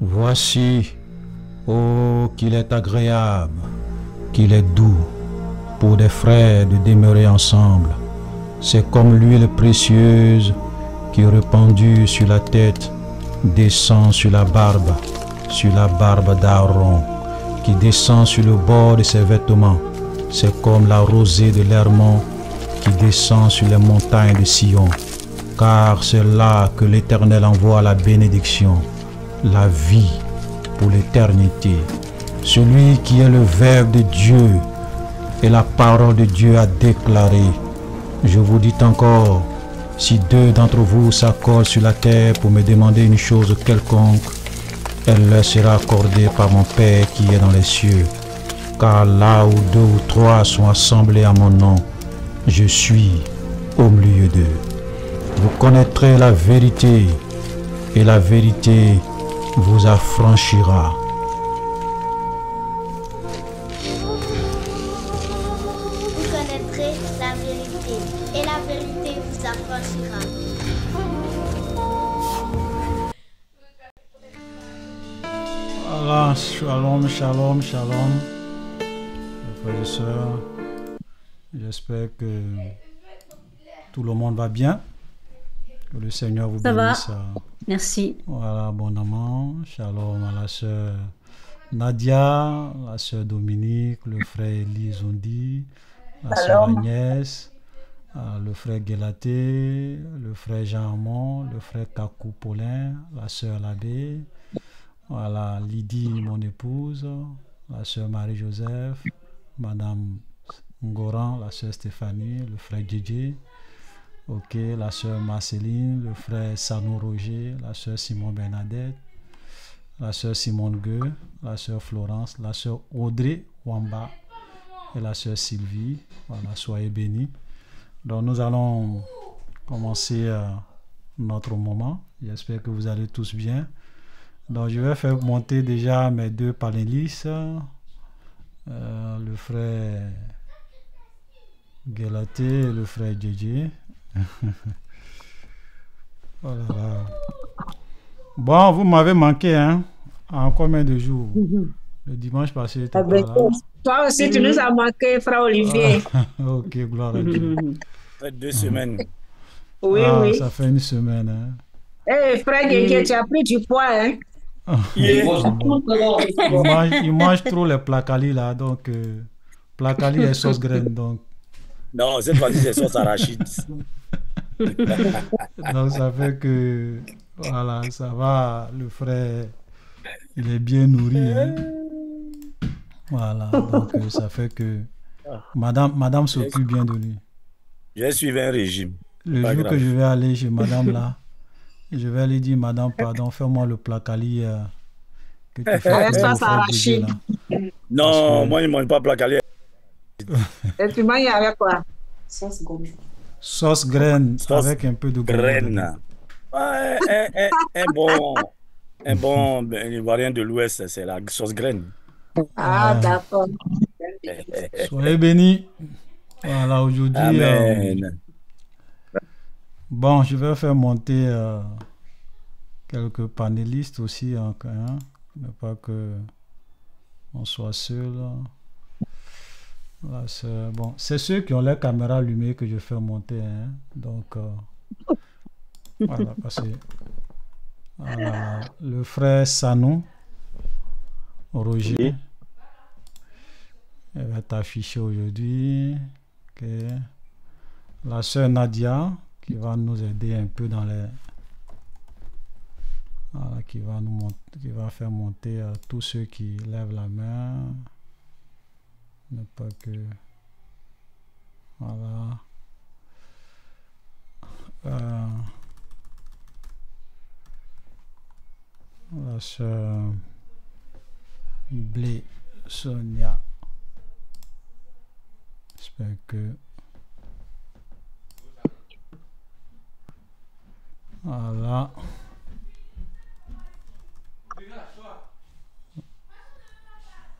Voici, oh, qu'il est agréable, qu'il est doux pour des frères de demeurer ensemble. C'est comme l'huile précieuse qui, répandue sur la tête, descend sur la barbe d'Aaron, qui descend sur le bord de ses vêtements. C'est comme la rosée de l'Hermon qui descend sur les montagnes de Sion. Car c'est là que l'Éternel envoie la bénédiction, la vie pour l'éternité. Celui qui est le Verbe de Dieu et la parole de Dieu a déclaré, je vous dis encore, si deux d'entre vous s'accordent sur la terre pour me demander une chose quelconque, elle leur sera accordée par mon Père qui est dans les cieux. Car là où deux ou trois sont assemblés à mon nom, je suis au milieu d'eux. Vous connaîtrez la vérité, et la vérité vous affranchira. Vous connaîtrez la vérité, et la vérité vous affranchira. Voilà, shalom, shalom, shalom. Mes frères et sœurs, j'espère que tout le monde va bien. Que le Seigneur vous bénisse. Ça va, merci. Voilà, abondamment. Shalom à la sœur Nadia, la sœur Dominique, le frère Élise Ondi, la sœur Agnès, le frère Guélaté, le frère Jean Amon, le frère Kakou Paulin, la sœur Labbé, voilà, Lydie, mon épouse, la sœur Marie-Joseph, madame Ngoran, la sœur Stéphanie, le frère Djidji, ok, la sœur Marceline, le frère Sanou Roger, la sœur Simon Bernadette, la sœur Simone Gueux, la sœur Florence, la sœur Audrey Wamba et la sœur Sylvie. Voilà, soyez bénis. Donc nous allons commencer notre moment. J'espère que vous allez tous bien. Donc je vais faire monter déjà mes deux panélistes, le frère Guélaté et le frère Djidji. Voilà. Bon, vous m'avez manqué, hein? En combien de jours? Le dimanche passé, tu étais pas là. Toi aussi, tu nous as manqué, frère Olivier. Ok, gloire à Dieu. Ça fait 2 semaines. Oui, oui. Ça fait une semaine. Hein? Hey, frère Guégué, tu as pris du poids, hein? Il mange trop les placalis là, donc placalis et sauce graine, donc. Non, cette fois-ci c'est sauce arachide. Donc ça fait que voilà, ça va, le frère il est bien nourri, hein? Voilà, donc ça fait que madame s'occupe bien de lui. J'ai suivi un régime. Le jour que je vais aller chez madame là, je vais lui dire, madame, pardon, fais-moi le placali que tu fais avec sauce arachide. Non, moi je ne mange pas placali. Et tu manges avec quoi? Sauce graine avec un peu de graine. Un bon Ivoirien de l'Ouest, c'est la sauce graine. Ah, d'accord. Soyez bénis. Voilà, aujourd'hui. Amen. Bon, je vais faire monter quelques panélistes aussi, hein, ne pas que on soit seul. Là, bon, c'est ceux qui ont leur caméra allumée que je fais monter, hein. Donc voilà, parce que le frère Sanou Roger, elle va t'afficher aujourd'hui. Okay. La sœur Nadia qui va nous aider un peu dans les, voilà, qui va faire monter tous ceux qui lèvent la main. Ne pas que, voilà. La sœur Blé Sonia, j'espère que voilà.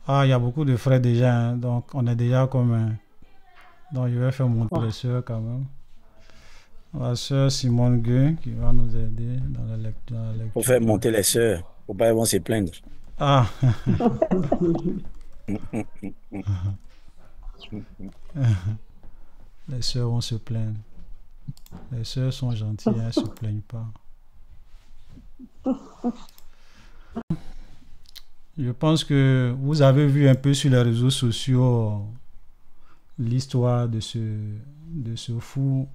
Ah, il y a beaucoup de frères déjà, hein, donc on est déjà comme donc je vais faire monter les sœurs quand même. La sœur Simone Gueux qui va nous aider dans la lecture. Pour faire monter les sœurs. Faut pas, ils vont se plaindre. Ah, les sœurs vont se plaindre. Les sœurs sont gentilles, elles ne se plaignent pas. Je pense que vous avez vu un peu sur les réseaux sociaux l'histoire de ce fou,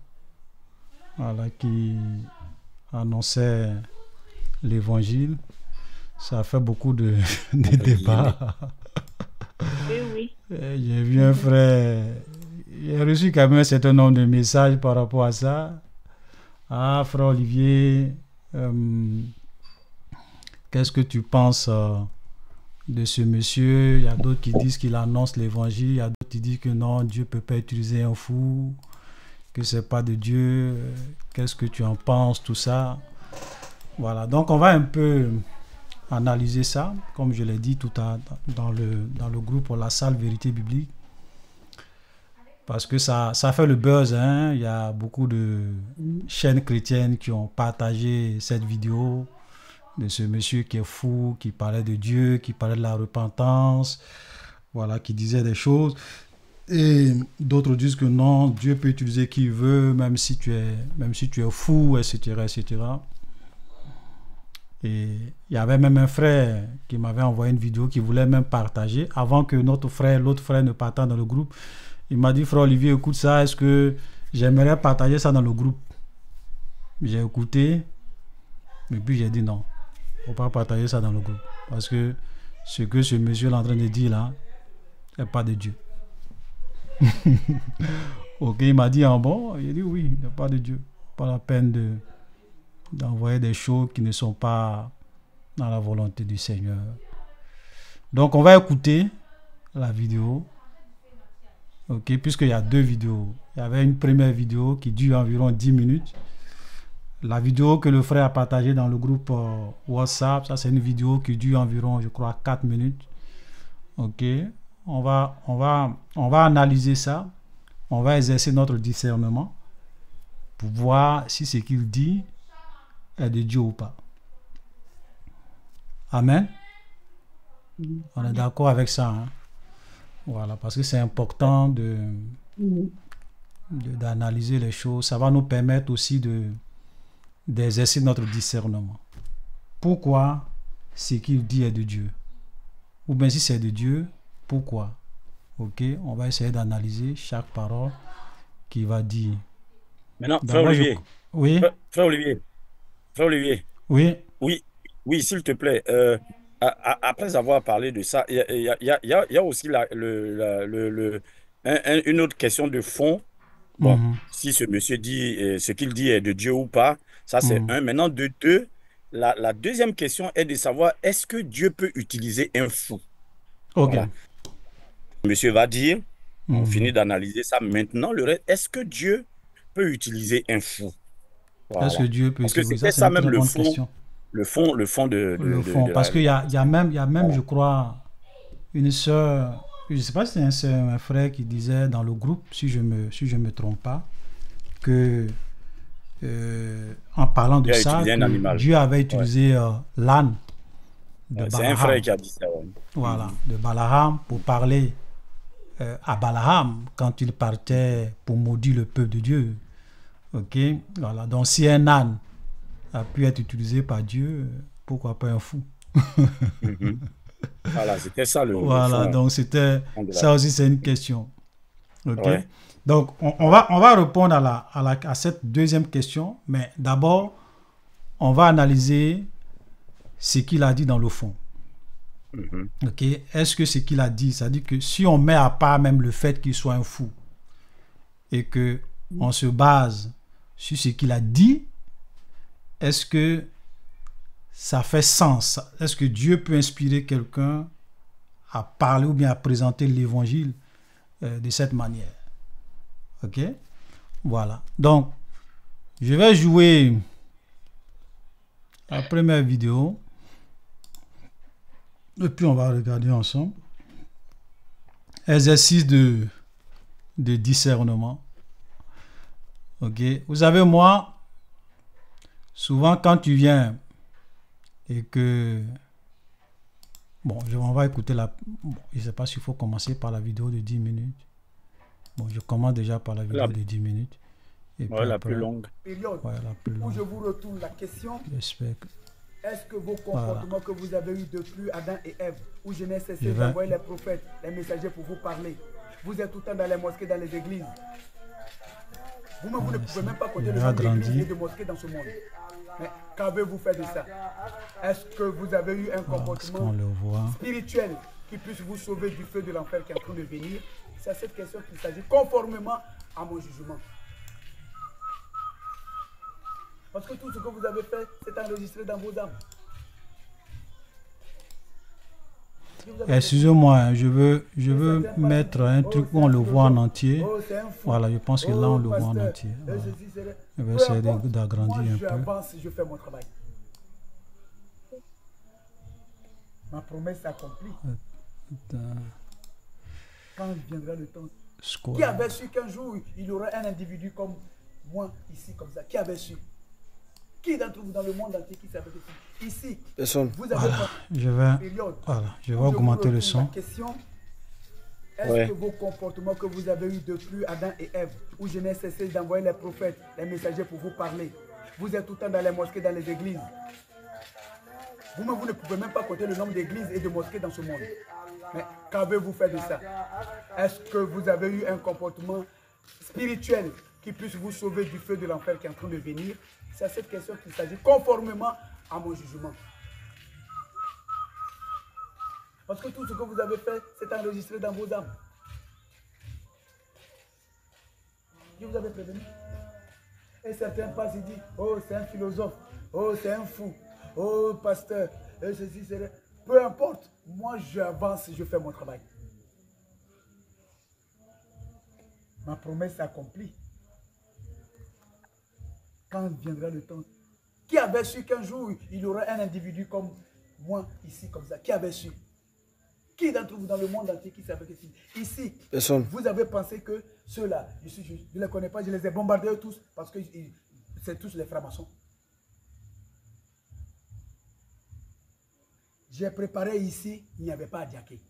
voilà, qui annonçait l'évangile. Ça a fait beaucoup de débats. Oui. J'ai vu un frère, j'ai reçu quand même un certain nombre de messages par rapport à ça. Ah, frère Olivier, qu'est-ce que tu penses de ce monsieur? Il y a d'autres qui disent qu'il annonce l'évangile, il y a d'autres qui disent que non, Dieu ne peut pas utiliser un fou, que c'est pas de Dieu. Qu'est-ce que tu en penses, tout ça? Voilà, donc on va un peu analyser ça, comme je l'ai dit tout à dans le groupe pour la salle Vérité Biblique, parce que ça fait le buzz, hein. Il y a beaucoup de chaînes chrétiennes qui ont partagé cette vidéo de ce monsieur qui est fou, qui parlait de Dieu, qui parlait de la repentance, voilà, qui disait des choses. Et d'autres disent que non, Dieu peut utiliser qui il veut, même si tu es fou, etc., etc. Et il y avait même un frère qui m'avait envoyé une vidéo qui voulait même partager avant que l'autre frère ne partage dans le groupe. Il m'a dit, frère Olivier, écoute ça, est-ce que j'aimerais partager ça dans le groupe? J'ai écouté, et puis j'ai dit non, il ne faut pas partager ça dans le groupe. Parce que ce que ce monsieur est en train de dire là, n'est pas de Dieu. Ok, il m'a dit, ah bon? Il dit oui, il n'est pas de Dieu. Pas la peine d'envoyer des choses qui ne sont pas dans la volonté du Seigneur. Donc on va écouter la vidéo. Ok, puisqu'il y a deux vidéos. Il y avait une première vidéo qui dure environ 10 minutes. La vidéo que le frère a partagée dans le groupe WhatsApp, ça c'est une vidéo qui dure environ, je crois, 4 minutes. Ok, on va analyser ça. On va exercer notre discernement pour voir si ce qu'il dit est de Dieu ou pas. Amen. On est d'accord avec ça, hein? Voilà, parce que c'est important d'analyser les choses. Ça va nous permettre aussi d'exercer notre discernement. Pourquoi ce qu'il dit est de Dieu? Ou bien si c'est de Dieu, pourquoi? Ok, on va essayer d'analyser chaque parole qu'il va dire. Maintenant, frère Olivier. Oui. Frère Olivier. Oui. Oui, s'il te plaît. Après avoir parlé de ça, il y a aussi une autre question de fond. Bon, si ce monsieur dit ce qu'il dit est de Dieu ou pas, ça c'est un. Maintenant, de deux, la deuxième question est de savoir est-ce que Dieu peut utiliser un fou? Ok. Voilà. Monsieur va dire, on finit d'analyser ça. Maintenant, le reste, est-ce que Dieu peut utiliser un fou? Voilà. Est-ce que Dieu peut utiliser? Parce que c'est ça même le fond. Le fond de parce qu'il y a même, je crois, une sœur, je ne sais pas si c'est un frère qui disait dans le groupe, si je me trompe pas, que en parlant de ça, Dieu avait utilisé l'âne de Balaam. C'est un frère qui a dit ça. Ouais. Voilà, de Balaam pour parler à Balaam quand il partait pour maudire le peuple de Dieu. Ok, voilà. Donc si un âne a pu être utilisé par Dieu, pourquoi pas un fou? Voilà, c'était ça le voilà, fond, donc c'était ça aussi, c'est une question. Ok. Ouais. Donc on va répondre à cette deuxième question, mais d'abord on va analyser ce qu'il a dit dans le fond. Ok. Est-ce que ce qu'il a dit, c'est-à-dire que si on met à part même le fait qu'il soit un fou et que on se base sur ce qu'il a dit, est-ce que ça fait sens? Est-ce que Dieu peut inspirer quelqu'un à parler ou bien à présenter l'évangile de cette manière? Ok? Voilà. Donc, je vais jouer la première vidéo et puis on va regarder ensemble. Exercice de discernement. Ok? Vous savez, moi, souvent quand tu viens et que Bon, on va écouter la... Bon, je ne sais pas s'il faut commencer par la vidéo de 10 minutes. Bon, je commence déjà par la vidéo de 10 minutes. Et puis la après, plus longue. Ouais, la plus longue. Où je vous retourne la question. J'espère que... Est-ce que vos comportements que vous avez eus depuis Adam et Ève, où je n'ai cessé d'envoyer les prophètes, les messagers pour vous parler, vous êtes tout le temps dans les mosquées, dans les églises. Vous-même, vous ne pouvez même pas compter le nombre d'églises et de mosquées dans ce monde. Mais qu'avez-vous fait de ça? Est-ce que vous avez eu un comportement spirituel qui puisse vous sauver du feu de l'enfer qui est en train de venir? C'est à cette question qu'il s'agit, conformément à mon jugement. Parce que tout ce que vous avez fait, c'est enregistré dans vos âmes. Excusez-moi, je veux mettre un truc où on le voit en entier. Voilà, je pense que là, on le voit en entier. Voilà. Je vais essayer d'agrandir un peu. J'avance, je fais mon travail. Ma promesse s'accomplit. Quand viendra le temps. Qui avait su qu'un jour, il y aurait un individu comme moi, ici, comme ça? Qui avait su? Qui d'entre vous dans le monde entier qui savait que c'est ici? Personne. Vous avez je vais augmenter le son. Est-ce que vos comportements que vous avez eus depuis Adam et Ève, où je n'ai cessé d'envoyer les prophètes, les messagers pour vous parler, vous êtes tout le temps dans les mosquées, dans les églises. Vous-même, vous ne pouvez même pas compter le nombre d'églises et de mosquées dans ce monde. Mais qu'avez-vous fait de ça? Est-ce que vous avez eu un comportement spirituel qui puisse vous sauver du feu de l'enfer qui est en train de venir? C'est à cette question qu'il s'agit, conformément à mon jugement. Parce que tout ce que vous avez fait, c'est enregistré dans vos âmes. Je vous avais prévenu. Et certains passent et disent, oh, c'est un philosophe, oh, c'est un fou, oh, pasteur, et ceci, c'est... Peu importe, moi j'avance, je fais mon travail. Ma promesse s'accomplit. Quand viendra le temps? Qui avait su qu'un jour, il y aurait un individu comme moi, ici, comme ça? Qui avait su? Qui d'entre vous dans le monde entier qui savait que c'est ici? Personne. Vous avez pensé que ceux-là, je ne les connais pas, je les ai bombardés tous parce que c'est tous les francs-maçons. J'ai préparé ici, il n'y avait pas à diaquer.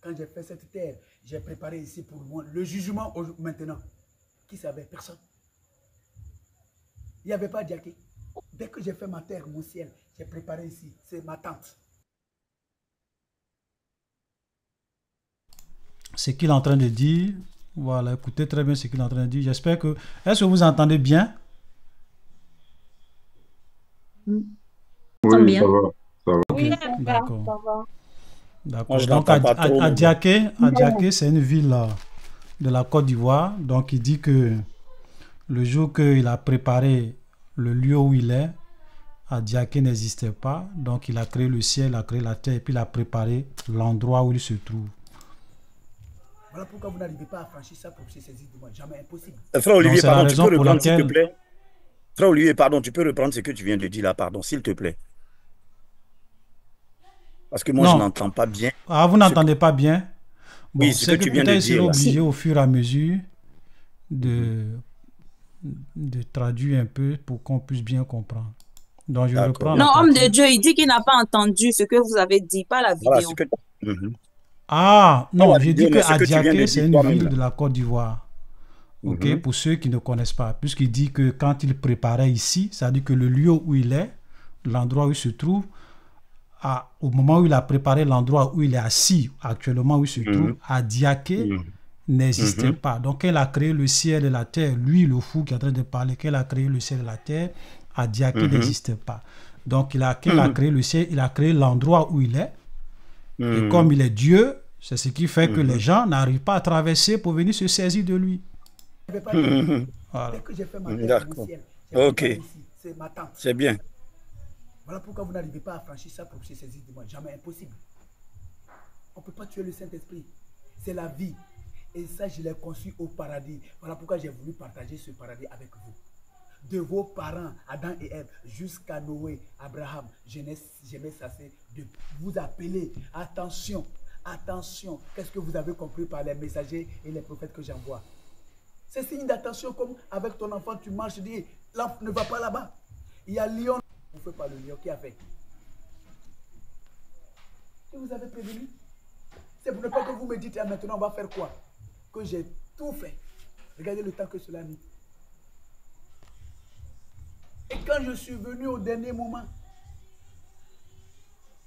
Quand j'ai fait cette terre, j'ai préparé ici pour moi le jugement maintenant. Qui savait? Personne. Il n'y avait pas à diaquer. Dès que j'ai fait ma terre, mon ciel, j'ai préparé ici. C'est ma tente. Ce qu'il est en train de dire, voilà, écoutez très bien ce qu'il est en train de dire. J'espère que... Est-ce que vous entendez bien? Oui, bien. Ça va. Ça va. Okay. D'accord. D'accord. Donc, Adiaké, c'est une ville de la Côte d'Ivoire. Donc, il dit que le jour qu'il a préparé le lieu où il est, Adiaké n'existait pas. Donc, il a créé le ciel, il a créé la terre, et puis il a préparé l'endroit où il se trouve. Voilà pourquoi vous n'arrivez pas à franchir ça pour se saisir de moi. Jamais impossible. Frère Olivier, pardon, tu peux reprendre s'il te plaît. Frère Olivier, pardon, tu peux reprendre ce que tu viens de dire là, pardon, s'il te plaît. Parce que moi, je n'entends pas bien. Ah, vous n'entendez pas bien? Bon, oui, ce que tu viens de dire. C'est obligé au fur et à mesure de traduire un peu pour qu'on puisse bien comprendre. Donc, je reprends. Non, homme de Dieu, il dit qu'il n'a pas entendu ce que vous avez dit, pas la vidéo. Voilà, ce que... Ah, non, je dis que Adiaké, c'est une ville de la Côte d'Ivoire. Ok, pour ceux qui ne connaissent pas. Puisqu'il dit que quand il préparait ici, c'est-à-dire que le lieu où il est, l'endroit où il se trouve, au moment où il a préparé l'endroit où il est assis, actuellement où il se trouve, Adiaké n'existait pas. Donc, quand il a créé le ciel et la terre, lui, le fou qui est en train de parler, quand il a créé le ciel et la terre, Adiaké n'existait pas. Donc, quand il a créé le ciel, il a créé l'endroit où il est. Et comme il est Dieu, c'est ce qui fait que les gens n'arrivent pas à traverser pour venir se saisir de lui. Voilà. D'accord. Ok. C'est bien. Voilà pourquoi vous n'arrivez pas à franchir ça pour se saisir de moi. Jamais impossible. On ne peut pas tuer le Saint-Esprit. C'est la vie. Et ça, je l'ai conçu au paradis. Voilà pourquoi j'ai voulu partager ce paradis avec vous. De vos parents, Adam et Ève, jusqu'à Noé, Abraham, je n'ai cessé de vous appeler. Attention, attention. Qu'est-ce que vous avez compris par les messagers et les prophètes que j'envoie? C'est signe d'attention comme avec ton enfant, tu marches, tu dis, l'enfant ne va pas là-bas. Il y a lion, on ne fait pas le lion qui a fait. Il vous avait prévenu. C'est pour ne pas que vous me dites, ah, maintenant on va faire quoi? Que j'ai tout fait. Regardez le temps que cela a mis. Et quand je suis venu au dernier moment,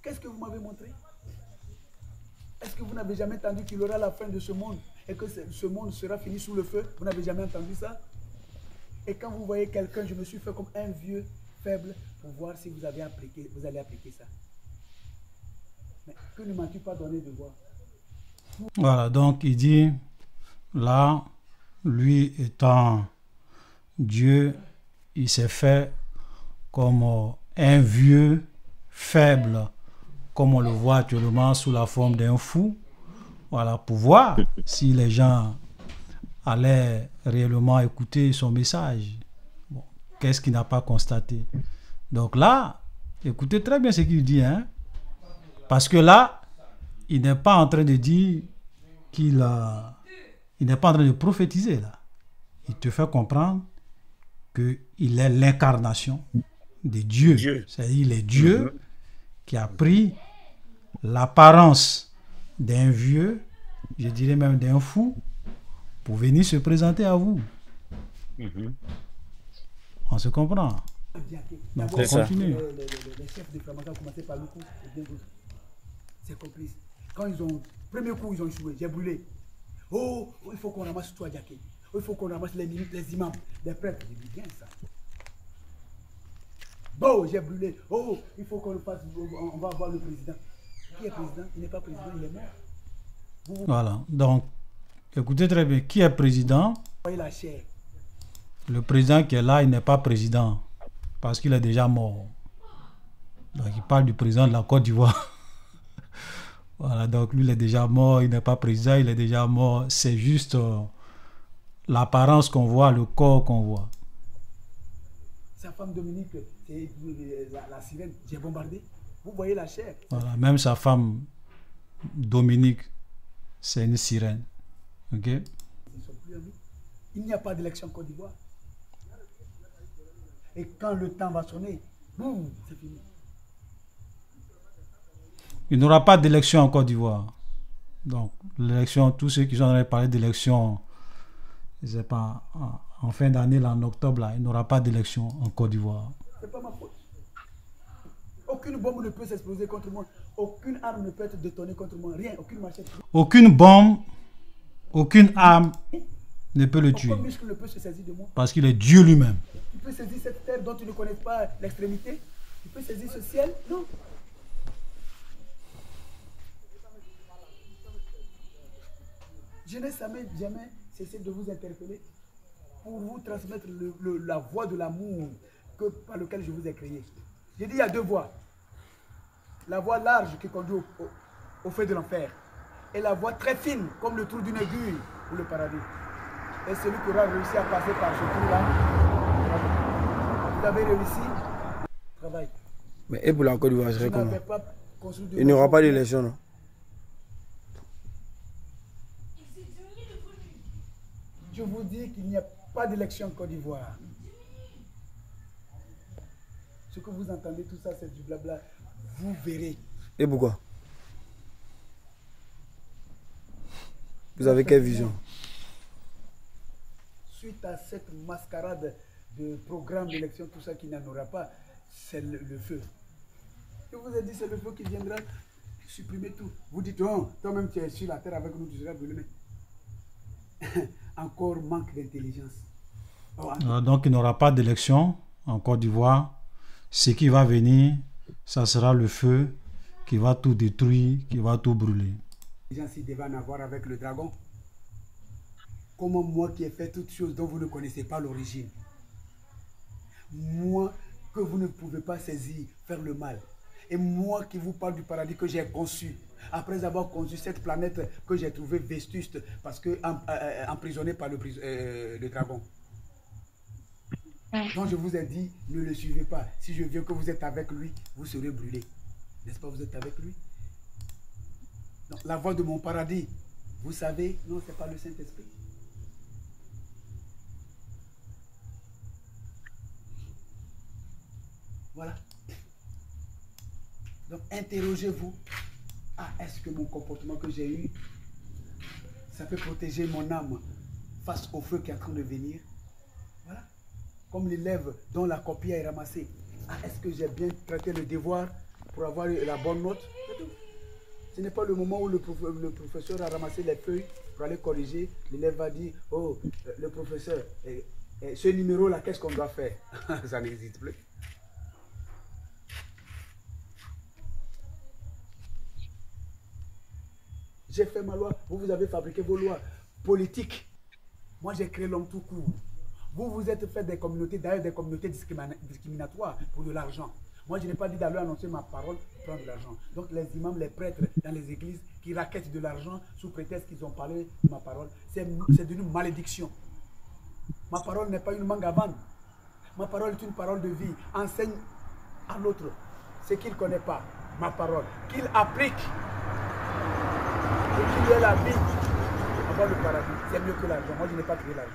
qu'est-ce que vous m'avez montré? Est-ce que vous n'avez jamais entendu qu'il y aura la fin de ce monde et que ce monde sera fini sous le feu? Vous n'avez jamais entendu ça? Et quand vous voyez quelqu'un, je me suis fait comme un vieux faible pour voir si vous allez appliquer ça. Mais que ne m'as-tu pas donné de voir? Voilà, donc il dit, là, lui étant Dieu, il s'est fait comme un vieux faible, comme on le voit actuellement sous la forme d'un fou, voilà, pour voir si les gens allaient réellement écouter son message. Bon, qu'est-ce qu'il n'a pas constaté? Donc là, écoutez très bien ce qu'il dit, hein? Parce que là, il n'est pas en train de dire il n'est pas en train de prophétiser là. Il te fait comprendre qu'il est l'incarnation de Dieu. C'est-à-dire il est Dieu qui a pris l'apparence d'un vieux, je dirais même d'un fou, pour venir se présenter à vous. On se comprend. Donc on continue. Les chefs de Framanga ont commencé par le coup. C'est complice. Quand ils ont, premier coup, ils ont joué, j'ai brûlé. Oh, il faut qu'on ramasse toi, Jackie. Oh, il faut qu'on ramasse les imams, les prêtres. J'ai dit bien ça. Bon, j'ai brûlé. Oh, il faut qu'on le fasse, on va voir le président. Qui est président? Il n'est pas président, il est mort. Voilà, donc, écoutez très bien, qui est président? Voyez la chair. Le président qui est là, il n'est pas président, parce qu'il est déjà mort. Donc, il parle du président de la Côte d'Ivoire. Voilà, donc lui, il est déjà mort, il n'est pas président, il est déjà mort. C'est juste l'apparence qu'on voit, le corps qu'on voit. Sa femme Dominique, c'est la sirène, j'ai bombardé. Vous voyez la chair. Voilà, même sa femme Dominique, c'est une sirène. Ok? Ils ne sont plus amis. Il n'y a pas d'élection en Côte d'Ivoire. Et quand le temps va sonner, boum, c'est fini. Il n'y aura pas d'élection en Côte d'Ivoire. Donc, l'élection, tous ceux qui sont en train de parler d'élection, je ne sais pas, en fin d'année, là, en octobre, là, il n'y aura pas d'élection en Côte d'Ivoire. C'est pas ma faute. Aucune bombe ne peut s'exploser contre moi. Aucune arme ne peut être détonnée contre moi. Rien, aucune machette. Aucune bombe, aucune arme ne peut le tuer. Aucun muscle ne peut se saisir de moi. Parce qu'il est Dieu lui-même. Tu peux saisir cette terre dont tu ne connais pas l'extrémité. Tu peux saisir ce ciel. Non. Je n'ai jamais cessé de vous interpeller pour vous transmettre la voie de l'amour par lequel je vous ai créé. J'ai dit il y a deux voies. La voie large qui conduit au feu de l'enfer et la voie très fine comme le trou d'une aiguille pour le paradis. Et celui qui aura réussi à passer par ce trou-là, vous avez réussi, travail. Mais et pour la Côte d'Ivoire, je serais comment? Il n'y aura pas d'élection, non? Je vous dis qu'il n'y a pas d'élection en Côte d'Ivoire. Ce que vous entendez, tout ça, c'est du blabla. Vous verrez. Et pourquoi? Vous avez quelle vision? Suite à cette mascarade de programme d'élection, tout ça qui n'en aura pas, c'est le feu. Je vous ai dit, c'est le feu qui viendra supprimer tout. Vous dites, oh, toi-même tu es sur la terre avec nous, tu seras brûlé. Encore manque d'intelligence. Donc il n'y aura pas d'élection en Côte d'Ivoire. Ce qui va venir, ça sera le feu qui va tout détruire, qui va tout brûler. Les gens s'y devaient en avoir avec le dragon. Comment moi qui ai fait toutes choses dont vous ne connaissez pas l'origine, moi que vous ne pouvez pas saisir, faire le mal, et moi qui vous parle du paradis que j'ai conçu, après avoir conçu cette planète que j'ai trouvée vétuste parce que emprisonnée par le dragon. Donc je vous ai dit, ne le suivez pas. Si je viens que vous êtes avec lui, vous serez brûlés. N'est-ce pas, vous êtes avec lui? Donc, la voie de mon paradis, vous savez, non, ce n'est pas le Saint-Esprit. Voilà. Donc interrogez-vous Ah, est-ce que mon comportement que j'ai eu, ça peut protéger mon âme face au feu qui est en train de venir? Voilà. Comme l'élève dont la copie est ramassée. Ah, est-ce que j'ai bien traité le devoir pour avoir la bonne note? Ce n'est pas le moment où le professeur a ramassé les feuilles pour aller corriger. L'élève va dire, oh, le professeur, ce numéro-là, qu'est-ce qu'on doit faire? Ça n'existe plus. J'ai fait ma loi, vous avez fabriqué vos lois politiques. Moi, j'ai créé l'homme tout court. Vous êtes fait des communautés, d'ailleurs des communautés discriminatoires pour de l'argent. Moi, je n'ai pas dit d'aller annoncer ma parole pour prendre de l'argent. Donc, les imams, les prêtres dans les églises qui raquettent de l'argent sous prétexte qu'ils ont parlé de ma parole, c'est devenu une malédiction. Ma parole n'est pas une mangue à vendre. Ma parole est une parole de vie. Enseigne à l'autre ce qu'il ne connaît pas, ma parole, qu'il applique. Et qu'il ait la vie avant le paradis. C'est mieux que l'argent. Moi, je n'ai pas créé l'argent.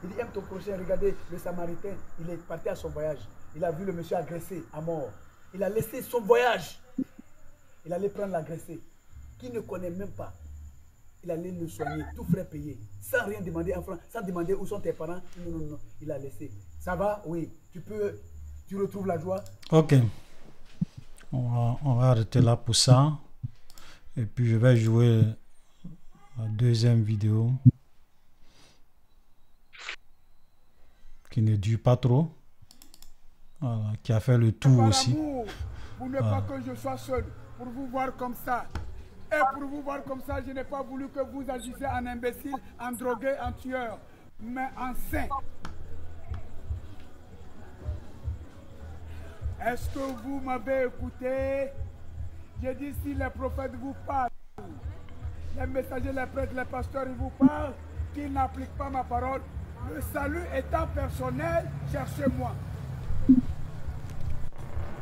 Il dit, aime ton prochain. Regardez, le Samaritain, il est parti à son voyage. Il a vu le monsieur agressé à mort. Il a laissé son voyage. Il allait prendre l'agressé, qui ne connaît même pas. Il allait le soigner, tout frais payé, sans rien demander en franc, sans demander où sont tes parents. Non, non, non. Il a laissé. Ça va? Oui. Tu retrouves la joie? Ok. On va arrêter là pour ça. Et puis je vais jouer la deuxième vidéo qui ne dure pas trop, voilà, qui a fait le tour aussi. Vous n'êtes pas que je sois seul pour vous voir comme ça. Et pour vous voir comme ça, je n'ai pas voulu que vous agissiez en imbécile, en drogué, en tueur, mais en saint. Est-ce que vous m'avez écouté? J'ai dit si les prophètes vous parlent, les messagers, les prêtres, les pasteurs, ils vous parlent, qu'ils n'appliquent pas ma parole, le salut étant personnel, cherchez-moi.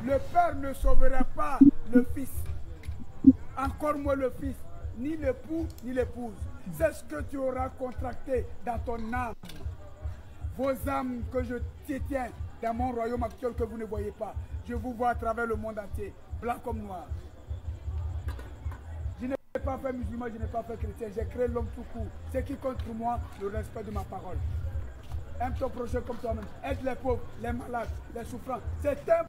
Le Père ne sauvera pas le Fils, encore moins le Fils, ni l'époux, ni l'épouse. C'est ce que tu auras contracté dans ton âme. Vos âmes que je tiens dans mon royaume actuel que vous ne voyez pas. Je vous vois à travers le monde entier, blanc comme noir. Je n'ai pas fait musulman, je n'ai pas fait chrétien, j'ai créé l'homme tout court. Ce qui compte pour moi, le respect de ma parole. Aime ton prochain comme toi-même. Aide les pauvres, les malades, les souffrants. C'est un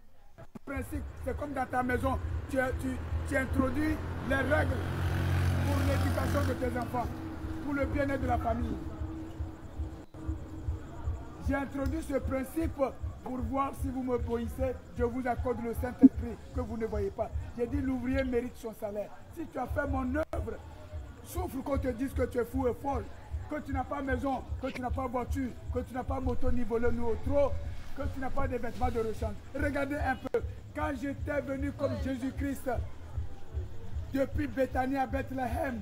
principe. C'est comme dans ta maison. Tu introduis les règles pour l'éducation de tes enfants, pour le bien-être de la famille. J'ai introduit ce principe pour voir si vous me obéissez. Je vous accorde le Saint-Esprit que vous ne voyez pas. J'ai dit l'ouvrier mérite son salaire. Si tu as fait mon œuvre, souffre qu'on te dise que tu es fou et folle, que tu n'as pas maison, que tu n'as pas voiture, que tu n'as pas moto ni volant ni autre, que tu n'as pas de vêtements de rechange. Regardez un peu, quand j'étais venu comme Jésus-Christ, depuis Béthanie à Bethléem,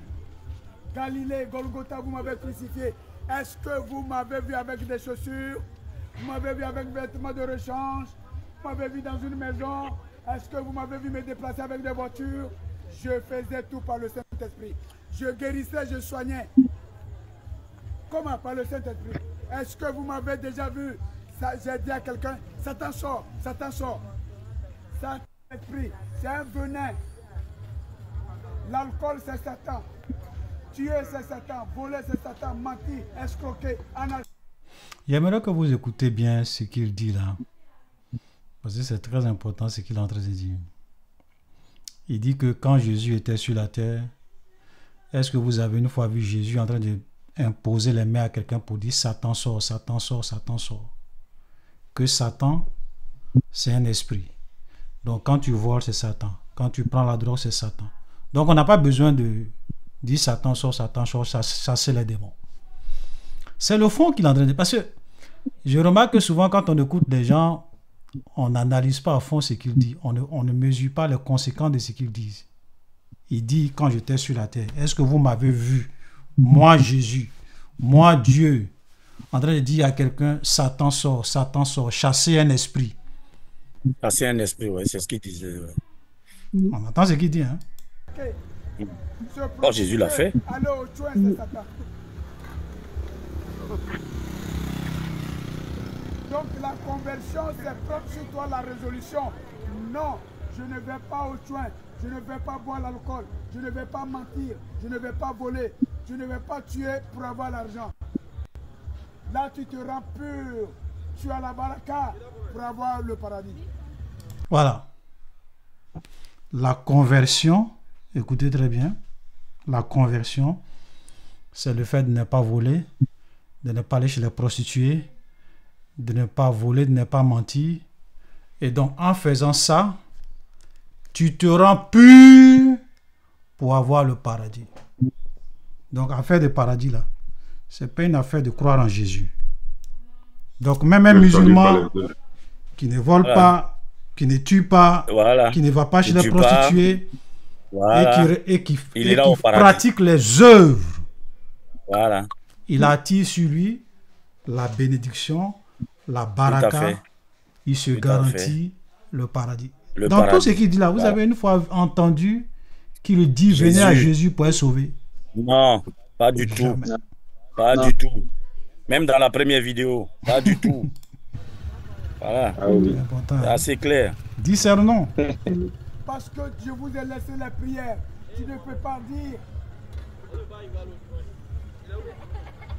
Galilée, Golgotha, vous m'avez crucifié. Est-ce que vous m'avez vu avec des chaussures? Vous m'avez vu avec des vêtements de rechange? Vous m'avez vu dans une maison? Est-ce que vous m'avez vu me déplacer avec des voitures? Je faisais tout par le Saint-Esprit. Je guérissais, je soignais. Comment? Par le Saint-Esprit. Est-ce que vous m'avez déjà vu? J'ai dit à quelqu'un, Satan sort, Satan sort. Saint-Esprit, c'est un venin. L'alcool, c'est Satan. Tuer, c'est Satan. Voler, c'est Satan. Mentir, escroquer, anarchie. J'aimerais que vous écoutez bien ce qu'il dit là. Parce que c'est très important ce qu'il est en train de dire. Il dit que quand Jésus était sur la terre, est-ce que vous avez une fois vu Jésus en train d'imposer les mains à quelqu'un pour dire Satan sort, Satan sort, Satan sort? Que Satan, c'est un esprit. Donc quand tu voles, c'est Satan. Quand tu prends la drogue, c'est Satan. Donc on n'a pas besoin de dire Satan sort, chasser les démons. C'est le fond qu'il est en train de dire. Parce que je remarque que souvent quand on écoute des gens, on n'analyse pas à fond ce qu'ils disent. On ne mesure pas les conséquences de ce qu'ils disent. Il dit quand j'étais sur la terre, est-ce que vous m'avez vu, moi Jésus, moi Dieu, en train de dire à quelqu'un, Satan sort, chasser un esprit. Chasser un esprit, oui, c'est ce qu'il disait. Ouais. On entend ce qu'il dit, hein? Oh, Jésus l'a fait. Allez au choix, c'est Satan. Donc la conversion, c'est propre sur toi la résolution. Non, Je ne vais pas au soin. Je ne vais pas boire l'alcool. Je ne vais pas mentir. Je ne vais pas voler. Je ne vais pas tuer pour avoir l'argent. Là, tu te rends pur. Tu as la baraka pour avoir le paradis. Voilà. La conversion, écoutez très bien, la conversion, c'est le fait de ne pas voler, de ne pas aller chez les prostituées, de ne pas voler, de ne pas mentir. Et donc, en faisant ça, tu te rends pur pour avoir le paradis. Donc, affaire de paradis, là, c'est pas une affaire de croire en Jésus. Donc, même un musulman qui ne vole pas, qui ne tue pas, qui ne va pas chez les prostituées, et qui pratique les œuvres, il attire sur lui la bénédiction, la baraka, il se garantit le paradis. Dans tout ce qu'il dit là, vous avez une fois entendu qu'il dit venez à Jésus pour être sauvé? Non, pas du tout. Pas du tout. Même dans la première vidéo, pas du tout. Voilà. C'est assez clair. Discernons. Parce que je vous ai laissé les prières. Tu ne peux pas dire.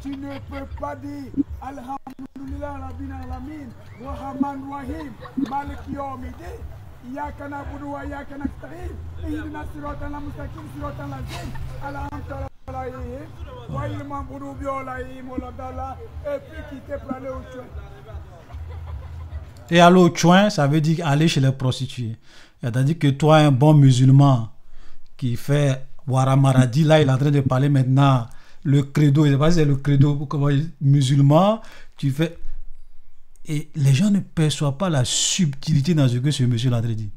Tu ne peux pas dire Alhamdulillah Rabbil Alamin wa Rahman Rahim Maliki Yawmiddin Iyyaka na'budu wa iyyaka nasta'in Ihdina siratal mustaqim siratal ladzina an'amta alaihim ghayril maghdubi alaihim waladdallin et puis quitter pour aller au chouin. Et aller au chouin, ça veut dire aller chez les prostituées. C'est-à-dire que toi, un bon musulman qui fait Wara Maradi, là, il est en train de parler maintenant le credo, je ne sais pas si c'est le credo musulman, tu fais... Et les gens ne perçoivent pas la subtilité dans ce que ce monsieur l'a dit.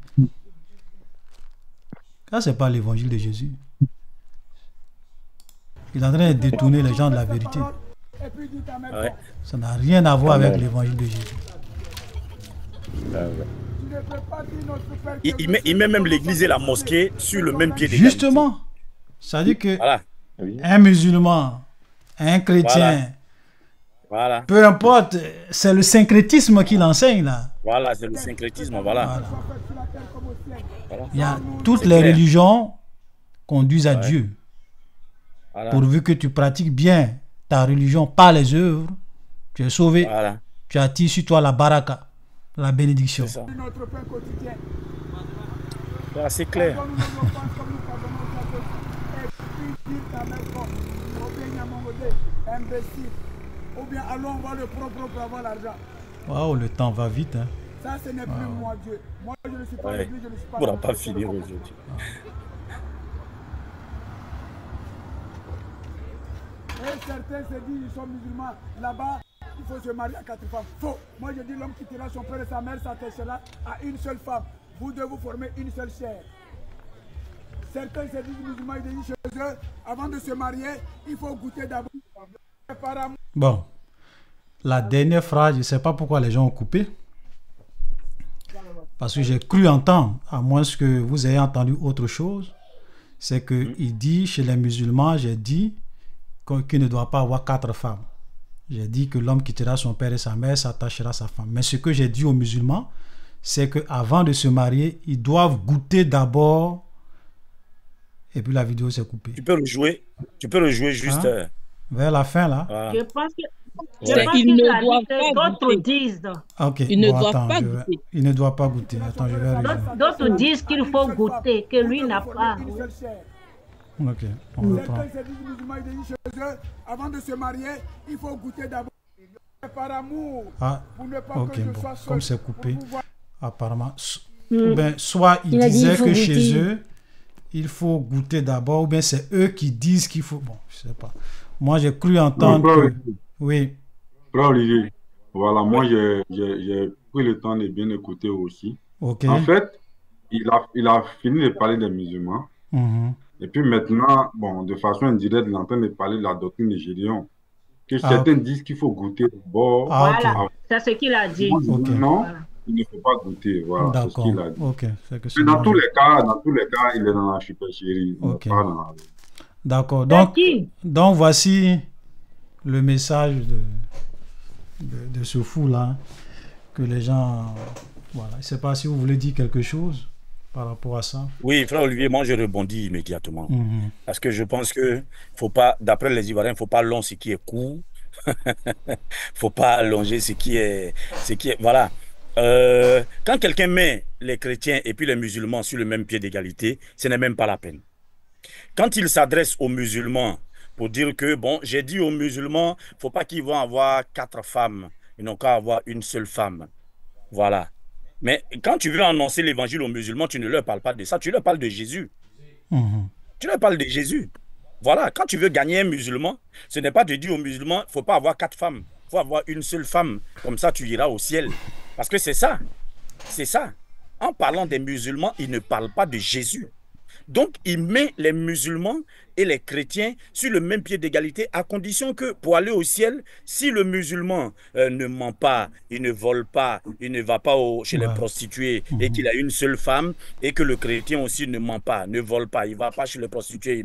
Ça, ce n'est pas l'évangile de Jésus. Il est en train de détourner les gens de la vérité. Ouais. Ça n'a rien à voir avec l'évangile de Jésus. Il met même l'église et la mosquée sur le même pied d'égalité. Justement, ça dit que un musulman, un chrétien, peu importe, c'est le syncrétisme qu'il enseigne là. Voilà, c'est le syncrétisme, voilà. Il y a toutes les religions conduisent à Dieu. Pourvu que tu pratiques bien ta religion par les œuvres, tu es sauvé. Tu attires sur toi la baraka, la bénédiction. C'est assez clair. Ou bien allons voir le propre pour avoir l'argent. Waouh, le temps va vite. Hein. Ça, ce n'est plus moi, Dieu. Moi, je ne suis pas l'église, je ne suis pas... On ne pourra pas finir aujourd'hui. Et certains se disent, ils sont musulmans. Là-bas, il faut se marier à 4 femmes. Faux. Moi, je dis, l'homme qui quittera son père et sa mère s'attachera à une seule femme. Vous devez vous former une seule chair. Certains se disent musulmans, ils disent chez eux, avant de se marier, il faut goûter d'abord. Bon, la dernière phrase, je ne sais pas pourquoi les gens ont coupé. Parce que j'ai cru entendre, à moins que vous ayez entendu autre chose, c'est qu'il dit chez les musulmans, j'ai dit qu'il ne doit pas avoir 4 femmes. J'ai dit que l'homme quittera son père et sa mère, s'attachera à sa femme. Mais ce que j'ai dit aux musulmans, c'est qu'avant de se marier, ils doivent goûter d'abord. Et puis la vidéo s'est coupée. Tu peux le jouer juste... vers la fin, là. Je pense que... Il ne doit pas d'autres disent. Ok. Il ne doit pas goûter. Il ne doit pas goûter. Attends, je vais regarder. D'autres disent qu'il faut goûter, que lui n'a pas. Ok, on reprend. Avant de se marier, il faut goûter d'abord par amour. Ah, pour ne pas ok, que je bon. sois seul. Comme c'est coupé, apparemment. Ou bien, soit ils disaient que chez eux, il faut goûter d'abord, ou bien c'est eux qui disent qu'il faut... Bon, je sais pas. Moi, j'ai cru entendre que... Oui. Frère Olivier, voilà, moi, j'ai pris le temps de bien écouter aussi. Ok. En fait, il a fini de parler des musulmans. Et puis maintenant, bon, de façon indirecte, il est en train de parler de la doctrine de Gédéon. Que certains disent qu'il faut goûter d'abord. Voilà, c'est ce qu'il a dit. Non, voilà. Il ne faut pas goûter. Voilà, c'est ce qu'il a dit. Ok. Mais dans tous les cas, il est dans la supercherie. Ok. Pas dans la... D'accord. Donc, voici le message de ce fou-là, que les gens... Voilà. Je ne sais pas si vous voulez dire quelque chose. par rapport à ça? Oui, frère Olivier, moi je rebondis immédiatement. Parce que je pense que faut pas, d'après les Ivoiriens, il ne faut pas allonger ce qui est court. Faut pas allonger voilà. Quand quelqu'un met les chrétiens et puis les musulmans sur le même pied d'égalité, ce n'est même pas la peine. Quand il s'adresse aux musulmans pour dire que, bon, j'ai dit aux musulmans, faut pas qu'ils vont avoir 4 femmes, ils n'ont qu'à avoir une seule femme. Voilà. Mais quand tu veux annoncer l'évangile aux musulmans, tu ne leur parles pas de ça, tu leur parles de Jésus. Tu leur parles de Jésus. Voilà, quand tu veux gagner un musulman, ce n'est pas de dire aux musulmans, il ne faut pas avoir 4 femmes, il faut avoir une seule femme, comme ça tu iras au ciel. Parce que c'est ça, c'est ça. En parlant des musulmans, il ne parle pas de Jésus. Donc, il met les musulmans et les chrétiens sur le même pied d'égalité, à condition que pour aller au ciel, si le musulman ne ment pas, il ne vole pas, il ne va pas chez les prostituées et qu'il a une seule femme, et que le chrétien aussi ne ment pas, ne vole pas, il ne va pas chez les prostituées,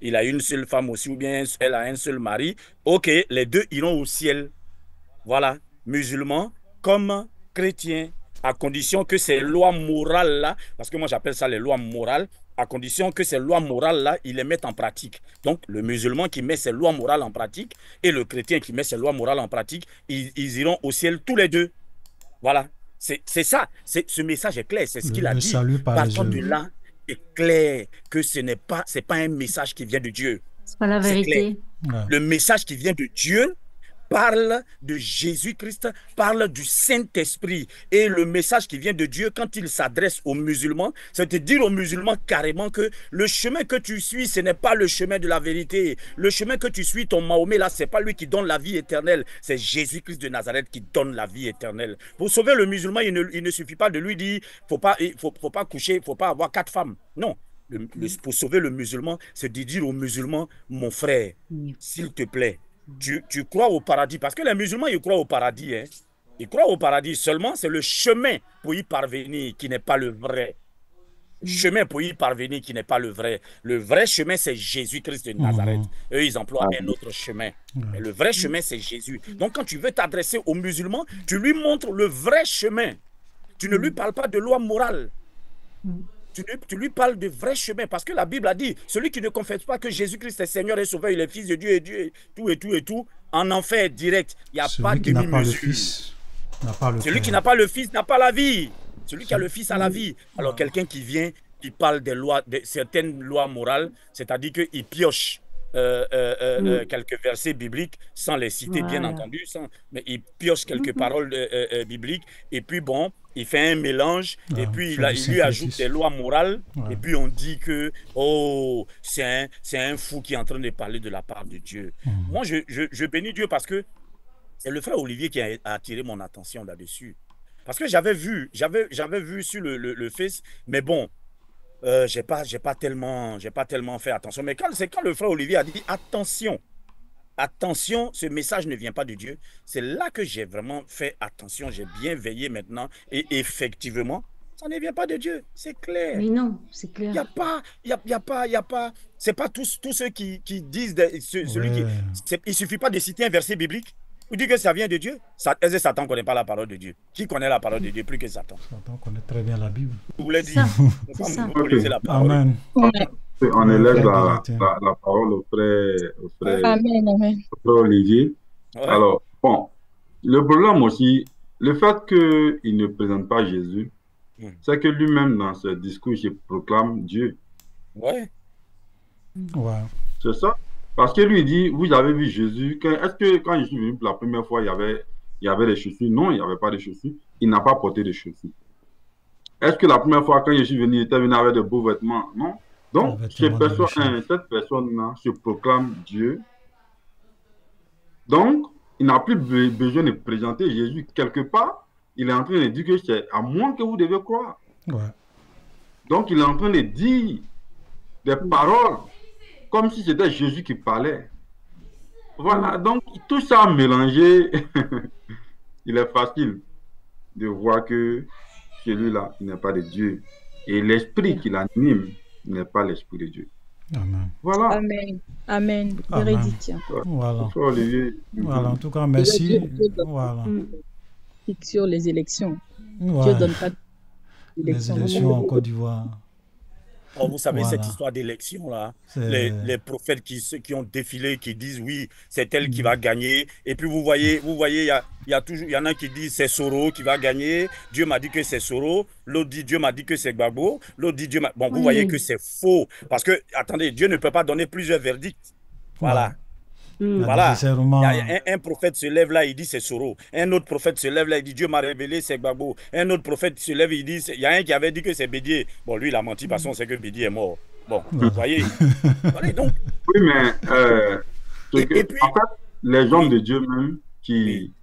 il a une seule femme aussi, ou bien elle a un seul mari, ok, les deux iront au ciel. Voilà, musulmans comme chrétiens, à condition que ces lois morales-là, parce que moi j'appelle ça les lois morales, à condition que ces lois morales-là, ils les mettent en pratique. Donc, le musulman qui met ses lois morales en pratique et le chrétien qui met ses lois morales en pratique, ils iront au ciel tous les deux. Voilà. C'est ça. Ce message est clair. C'est ce qu'il a dit. Partant de là, c'est clair que ce n'est pas un message qui vient de Dieu. C'est pas la vérité. Le message qui vient de Dieu parle de Jésus-Christ, parle du Saint-Esprit. Et le message qui vient de Dieu, quand il s'adresse aux musulmans, c'est de dire aux musulmans carrément que le chemin que tu suis, ce n'est pas le chemin de la vérité. Le chemin que tu suis, ton Mahomet, là, ce n'est pas lui qui donne la vie éternelle. C'est Jésus-Christ de Nazareth qui donne la vie éternelle. Pour sauver le musulman, il ne suffit pas de lui dire faut pas coucher, il ne faut pas avoir 4 femmes. Non. Pour sauver le musulman, c'est de dire aux musulmans, mon frère, s'il te plaît, tu crois au paradis, parce que les musulmans, ils croient au paradis. Hein. Ils croient au paradis seulement, c'est le chemin pour y parvenir qui n'est pas le vrai. Chemin pour y parvenir qui n'est pas le vrai. Le vrai chemin, c'est Jésus-Christ de Nazareth. Eux, ils emploient un autre chemin. Mais le vrai chemin, c'est Jésus. Donc, quand tu veux t'adresser aux musulmans, tu lui montres le vrai chemin. Tu ne lui parles pas de loi morale. Tu lui parles de vrai chemin, parce que la Bible a dit, celui qui ne confesse pas que Jésus-Christ est Seigneur et Sauveur, il est Fils de Dieu et tout, en enfer direct. Il n'y a pas de demi-mesure. Celui qui n'a pas le Fils n'a pas la vie. Celui qui a le Fils a la vie. Alors quelqu'un qui vient, qui parle des lois, de certaines lois morales, c'est-à-dire qu'il pioche quelques versets bibliques, sans les citer bien entendu, mais il pioche quelques paroles bibliques, et puis bon, il fait un mélange, et puis il lui ajoute des lois morales, et puis on dit que, oh, c'est un fou qui est en train de parler de la part de Dieu. Moi, je bénis Dieu parce que c'est le frère Olivier qui a attiré mon attention là-dessus. Parce que j'avais vu sur le Face, mais bon, j'ai pas tellement fait attention. Mais c'est quand le frère Olivier a dit attention, ce message ne vient pas de Dieu, c'est là que j'ai vraiment fait attention, j'ai bien veillé maintenant, et effectivement, ça ne vient pas de Dieu, c'est clair. Mais non, c'est clair. Il y a pas, c'est pas tous ceux qui disent, il suffit pas de citer un verset biblique. Vous dites que ça vient de Dieu. Satan ne connaît pas la parole de Dieu. Qui connaît la parole de Dieu plus que Satan? Satan connaît très bien la Bible. Vous voulez dire, vous connaissez la parole. Amen. On élève la parole au frère Olivier. Ouais. Alors, bon, le problème aussi, le fait qu'il ne présente pas Jésus, c'est que lui-même, dans ce discours, il proclame Dieu. Ouais. C'est ça. Parce que lui dit, vous avez vu Jésus, est-ce que quand je suis venu pour la première fois, il y avait des chaussures? Non, il n'y avait pas de chaussures. Il n'a pas porté de chaussures. Est-ce que la première fois, quand je suis venu, il était venu avec de beaux vêtements? Non. Donc, cette personne-là se proclame Dieu. Donc, il n'a plus besoin de présenter Jésus. Quelque part, il est en train de dire que c'est à moi que vous devez croire. Donc, il est en train de dire des paroles comme si c'était Jésus qui parlait. Voilà, donc tout ça mélangé, il est facile de voir que celui-là n'est pas de Dieu. Et l'esprit qui l'anime n'est pas l'esprit de Dieu. Amen. Voilà. Amen. Amen. Véridique. Voilà. Voilà, en tout cas, merci. Voilà. Sur les élections. Dieu donne pas. Les élections en Côte d'Ivoire. Oh, vous savez, Voilà. cette histoire d'élection là, C'est- les prophètes qui ont défilé, qui disent oui, c'est elle qui va gagner. Et puis vous voyez, il y a toujours, il y en a qui disent c'est Soro qui va gagner. Dieu m'a dit que c'est Soro. L'autre dit Dieu m'a dit que c'est Gbagbo. L'autre dit Dieu m'a. Bon, vous voyez que c'est faux. Parce que, attendez, Dieu ne peut pas donner plusieurs verdicts. Voilà. Voilà. Nécessairement. Un prophète se lève là, il dit c'est Soro. Un autre prophète se lève là, il dit Dieu m'a révélé, c'est Gbagbo. Un autre prophète se lève, il dit, il y a un qui avait dit que c'est Bédier. Bon, lui, il a menti parce qu'on sait que Bédier est mort. Bon, vous voyez. Allez, donc. Oui, mais Et puis, en fait, les hommes de Dieu même qui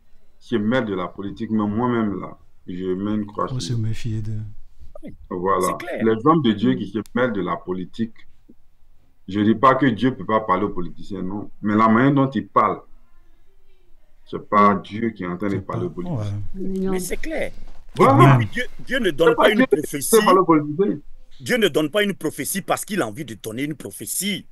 mêlent de la politique, même moi-même là, je mets une croix. Faut se méfier de. Voilà. C'est clair. Les hommes de Dieu qui se mêlent de la politique, je ne dis pas que Dieu ne peut pas parler aux politiciens, non. Mais la manière dont ils parlent, ce n'est pas Dieu qui est en train de parler aux politiciens. Mais c'est clair. Voilà. Et puis Dieu ne donne pas une prophétie. Parler aux politiciens. Dieu ne donne pas une prophétie parce qu'il a envie de donner une prophétie.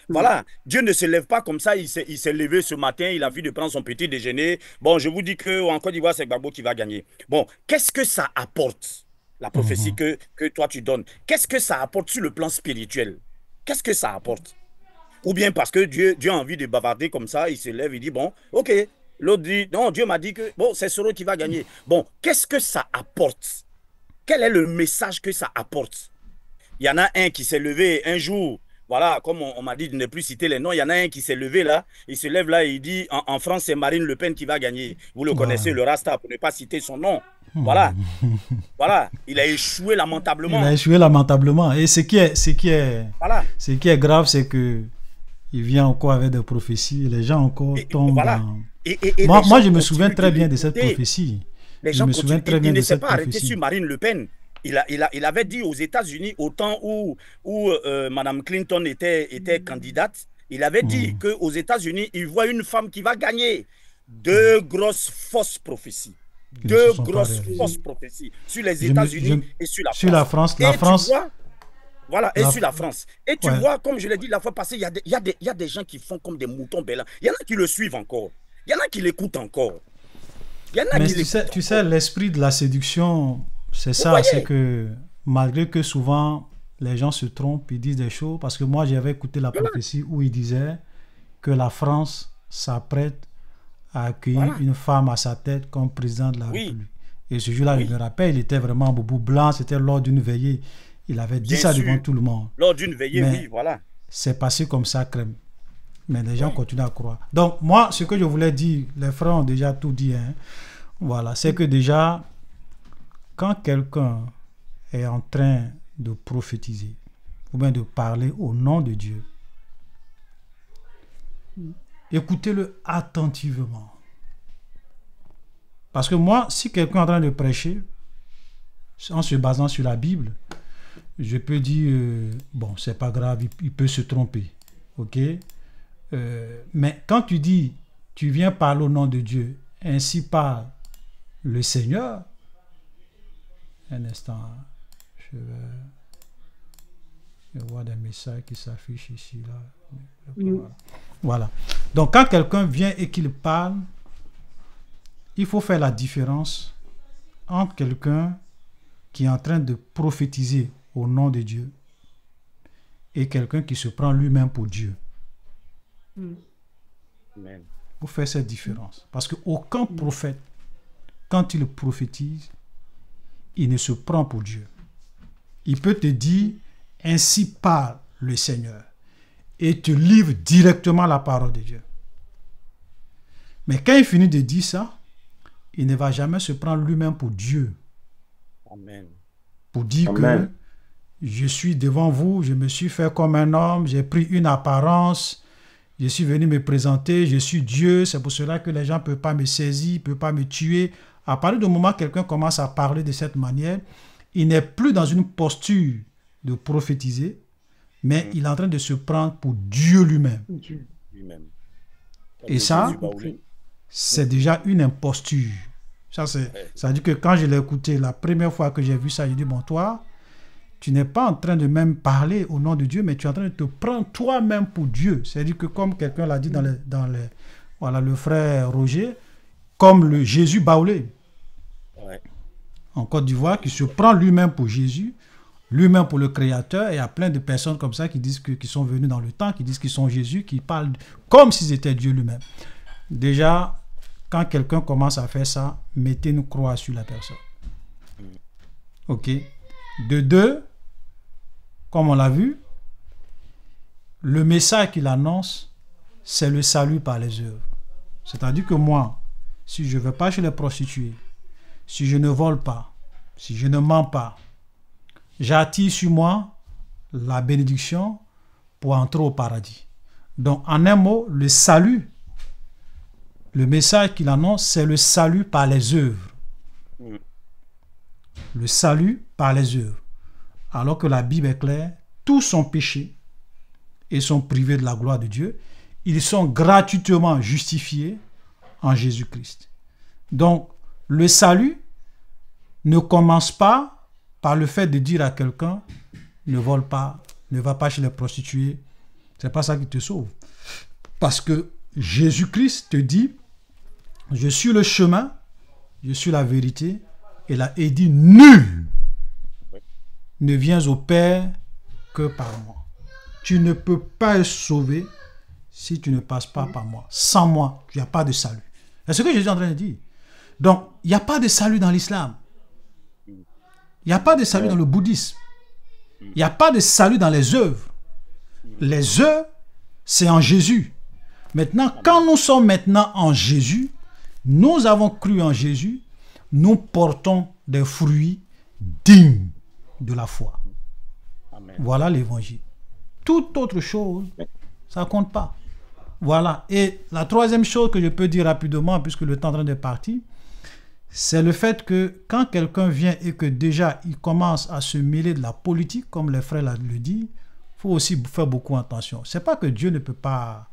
Voilà, Dieu ne se lève pas comme ça, il s'est levé ce matin, il a envie de prendre son petit déjeuner. Bon, je vous dis qu'en Côte d'Ivoire, c'est Gbagbo qui va gagner. Bon, qu'est-ce que ça apporte, la prophétie que toi tu donnes? Qu'est-ce que ça apporte sur le plan spirituel? Qu'est-ce que ça apporte? Ou bien parce que Dieu a envie de bavarder comme ça, il se lève, il dit, bon, ok. L'autre dit, non, Dieu m'a dit que, bon, c'est Soro qui va gagner. Bon, qu'est-ce que ça apporte? Quel est le message que ça apporte? Il y en a un qui s'est levé un jour, voilà, comme on m'a dit de ne plus citer les noms, il y en a un qui s'est levé là, il se lève là et il dit, en France, c'est Marine Le Pen qui va gagner. Vous le connaissez, le Rasta, pour ne pas citer son nom. Voilà. Voilà. Il a échoué lamentablement. Il a échoué lamentablement. Et ce qui est grave, c'est que il vient encore avec des prophéties et les gens encore tombent voilà. dans... Moi, je me souviens très bien de cette prophétie. Les gens continuent. Il ne s'est pas arrêté sur Marine Le Pen. Il avait dit aux États-Unis, au temps où Mme Clinton était candidate, il avait dit qu'aux États-Unis, il voit une femme qui va gagner. Deux grosses fausses prophéties. Deux grosses fausses prophéties sur les États-Unis et sur la France. Sur la France. La France. Voilà, et sur la France. Et tu vois, comme je l'ai dit la fois passée, il y a des gens qui font comme des moutons bêlants. Il y en a qui le suivent encore. Il y en a qui l'écoutent encore. Il y en a Mais qui tu sais, l'esprit de la séduction, c'est ça, c'est que malgré que souvent les gens se trompent, ils disent des choses, parce que moi j'avais écouté la prophétie où il disait que la France s'apprête à accueillir une femme à sa tête comme président de la République. Et ce jour-là, je me rappelle, il était vraiment boubou blanc, c'était lors d'une veillée. Il avait dit ça devant tout le monde. Lors d'une veillée, oui, voilà. C'est passé comme ça, crème. Mais les gens continuent à croire. Donc, moi, ce que je voulais dire, les frères ont déjà tout dit. Hein. Voilà, c'est que déjà, quand quelqu'un est en train de prophétiser, ou bien de parler au nom de Dieu, écoutez-le attentivement. Parce que moi, si quelqu'un est en train de prêcher, en se basant sur la Bible, je peux dire, bon, c'est pas grave, il peut se tromper. Ok? Mais quand tu dis, tu viens parler au nom de Dieu, ainsi parle le Seigneur. Un instant, je vois des messages qui s'affichent ici, là. Voilà. Donc, quand quelqu'un vient et qu'il parle, il faut faire la différence entre quelqu'un qui est en train de prophétiser au nom de Dieu et quelqu'un qui se prend lui-même pour Dieu. Amen. Vous faites cette différence. Parce qu'aucun prophète, quand il prophétise, il ne se prend pour Dieu. Il peut te dire, ainsi parle le Seigneur, et te livre directement la parole de Dieu. Mais quand il finit de dire ça, il ne va jamais se prendre lui-même pour Dieu. Amen. Pour dire que je suis devant vous, je me suis fait comme un homme, j'ai pris une apparence, je suis venu me présenter, je suis Dieu, c'est pour cela que les gens ne peuvent pas me saisir, ne peuvent pas me tuer. À partir du moment où quelqu'un commence à parler de cette manière, il n'est plus dans une posture de prophétiser, mais il est en train de se prendre pour Dieu lui-même. Et ça, c'est déjà une imposture. Ça veut dire que quand je l'ai écouté la première fois que j'ai vu ça, j'ai dit, bon, toi, tu n'es pas en train de même parler au nom de Dieu, mais tu es en train de te prendre toi-même pour Dieu. C'est-à-dire que comme quelqu'un l'a dit voilà, le frère Roger, comme le Jésus baoulé. en Côte d'Ivoire qui se prend lui-même pour Jésus, lui-même pour le Créateur. Et il y a plein de personnes comme ça qui disent qui sont venus dans le temps, qui disent qu'ils sont Jésus, qui parlent comme s'ils étaient Dieu lui-même. Déjà, quand quelqu'un commence à faire ça, mettez une croix sur la personne. Ok. De deux, comme on l'a vu, le message qu'il annonce, c'est le salut par les œuvres. C'est-à-dire que moi, si je ne vais pas chez les prostituées, si je ne vole pas, si je ne mens pas, j'attire sur moi la bénédiction pour entrer au paradis. Donc, en un mot, le salut, le message qu'il annonce, c'est le salut par les œuvres. Le salut par les œuvres. Alors que la Bible est claire, tous sont péchés et sont privés de la gloire de Dieu. Ils sont gratuitement justifiés en Jésus-Christ. Donc, le salut ne commence pas par le fait de dire à quelqu'un ne vole pas, ne va pas chez les prostituées. C'est pas ça qui te sauve. Parce que Jésus-Christ te dit je suis le chemin, je suis la vérité, et dit nul ne vient au Père que par moi. Tu ne peux pas être sauvé si tu ne passes pas par moi. Sans moi, tu n'as pas de salut. C'est ce que Jésus est en train de dire. Donc, il n'y a pas de salut dans l'islam. Il n'y a pas de salut dans le bouddhisme. Il n'y a pas de salut dans les œuvres. Les œuvres, c'est en Jésus. Maintenant, quand nous sommes maintenant en Jésus, nous avons cru en Jésus, nous portons des fruits dignes de la foi. Amen. Voilà l'évangile. Toute autre chose, ça ne compte pas. Voilà. Et la troisième chose que je peux dire rapidement, puisque le temps est en train de partir, c'est le fait que quand quelqu'un vient et que déjà il commence à se mêler de la politique, comme les frères le disent, il faut aussi faire beaucoup attention. Ce n'est pas que Dieu ne peut pas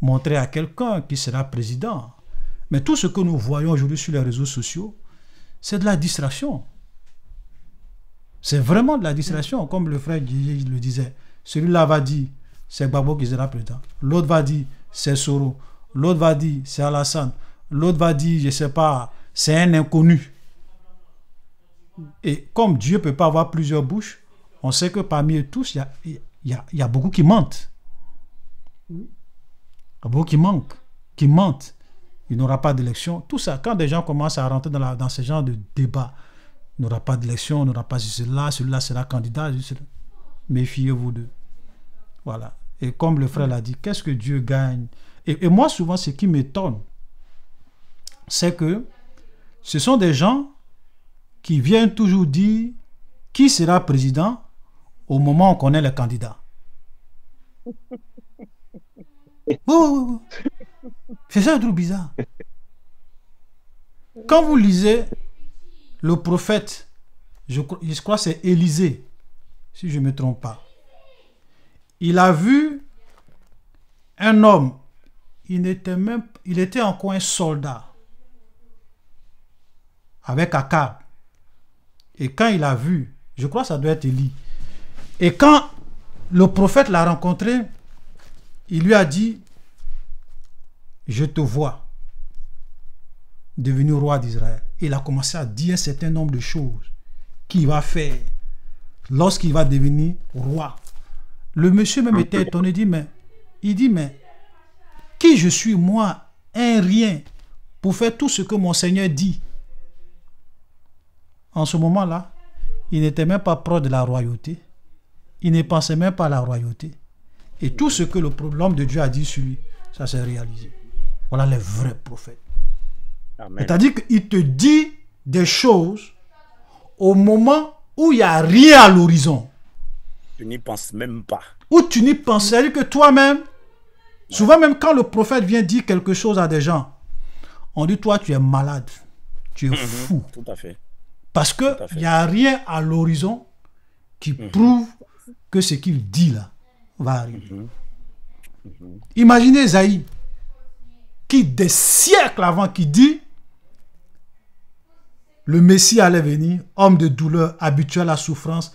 montrer à quelqu'un qui sera président, mais tout ce que nous voyons aujourd'hui sur les réseaux sociaux, c'est de la distraction. C'est vraiment de la distraction, comme le frère Guy le disait. Celui-là va dire, c'est Gbagbo qui sera président. L'autre va dire, c'est Soro. L'autre va dire, c'est Alassane. L'autre va dire, je ne sais pas, c'est un inconnu. Et comme Dieu ne peut pas avoir plusieurs bouches, on sait que parmi eux tous, il y a beaucoup qui mentent. Il y a beaucoup qui mentent. Il n'aura pas d'élection. Tout ça, quand des gens commencent à rentrer dans ce genre de débat, il n'aura pas d'élection, il n'aura pas celui-là sera candidat. Méfiez-vous d'eux. Voilà. Et comme le frère l'a dit, qu'est-ce que Dieu gagne? Et moi, souvent, ce qui m'étonne, c'est que ce sont des gens qui viennent toujours dire qui sera président au moment où on connaît les candidats. C'est ça un truc bizarre. Quand vous lisez le prophète, je crois que c'est Élisée, si je ne me trompe pas, il a vu un homme, il était encore un soldat avec Akab. Et quand il a vu, je crois que ça doit être Élie, et quand le prophète l'a rencontré, il lui a dit, je te vois devenu roi d'Israël. Il a commencé à dire un certain nombre de choses qu'il va faire lorsqu'il va devenir roi. Le monsieur même était étonné, il dit, mais qui je suis moi, un rien, pour faire tout ce que mon Seigneur dit? En ce moment-là, il n'était même pas proche de la royauté. Il ne pensait même pas à la royauté. Et tout ce que l'homme de Dieu a dit sur lui, ça s'est réalisé. Voilà les vrais prophètes. C'est-à-dire qu'il te dit des choses au moment où il n'y a rien à l'horizon. Tu n'y penses même pas. Où tu n'y penses. C'est-à-dire que toi-même, souvent même quand le prophète vient dire quelque chose à des gens, on dit toi tu es malade, tu es fou. Tout à fait. Parce qu'il n'y a rien à l'horizon qui prouve que ce qu'il dit là va arriver. Imaginez Esaïe, qui des siècles avant, qui dit le Messie allait venir, homme de douleur, habitué à la souffrance.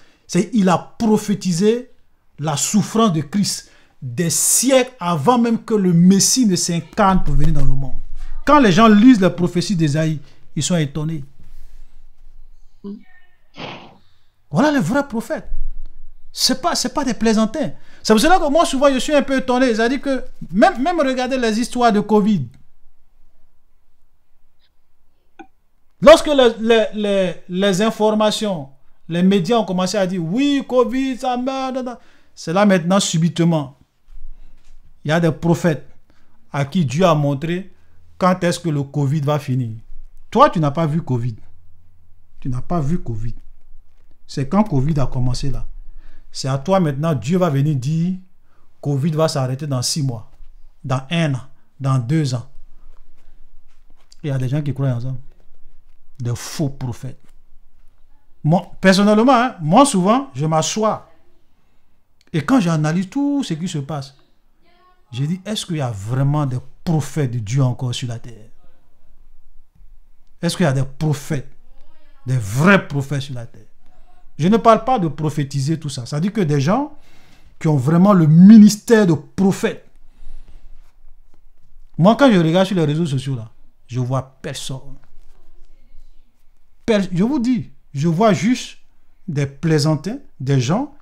Il a prophétisé la souffrance de Christ des siècles avant même que le Messie ne s'incarne pour venir dans le monde. Quand les gens lisent les prophéties d'Esaïe, ils sont étonnés. Voilà les vrais prophètes. C'est pas des plaisantins. C'est pour cela que moi, souvent, je suis un peu étonné. C'est-à-dire que, même regarder les histoires de Covid. Lorsque les informations, les médias ont commencé à dire, oui, Covid, ça meurt, c'est là maintenant, subitement, il y a des prophètes à qui Dieu a montré quand est-ce que le Covid va finir. Toi, tu n'as pas vu Covid. Tu n'as pas vu Covid. C'est quand Covid a commencé là. C'est à toi maintenant, Dieu va venir dire, Covid va s'arrêter dans 6 mois, dans 1 an, dans 2 ans. Il y a des gens qui croient en ça. Des faux prophètes. Moi, personnellement, hein, moi souvent, je m'assois. Et quand j'analyse tout ce qui se passe, je dis, est-ce qu'il y a vraiment des prophètes de Dieu encore sur la terre? Est-ce qu'il y a des prophètes, des vrais prophètes sur la terre? Je ne parle pas de prophétiser tout ça. Ça dit que des gens qui ont vraiment le ministère de prophète. Moi, quand je regarde sur les réseaux sociaux, là, je vois personne. Je vous dis, je vois juste des plaisantins, des gens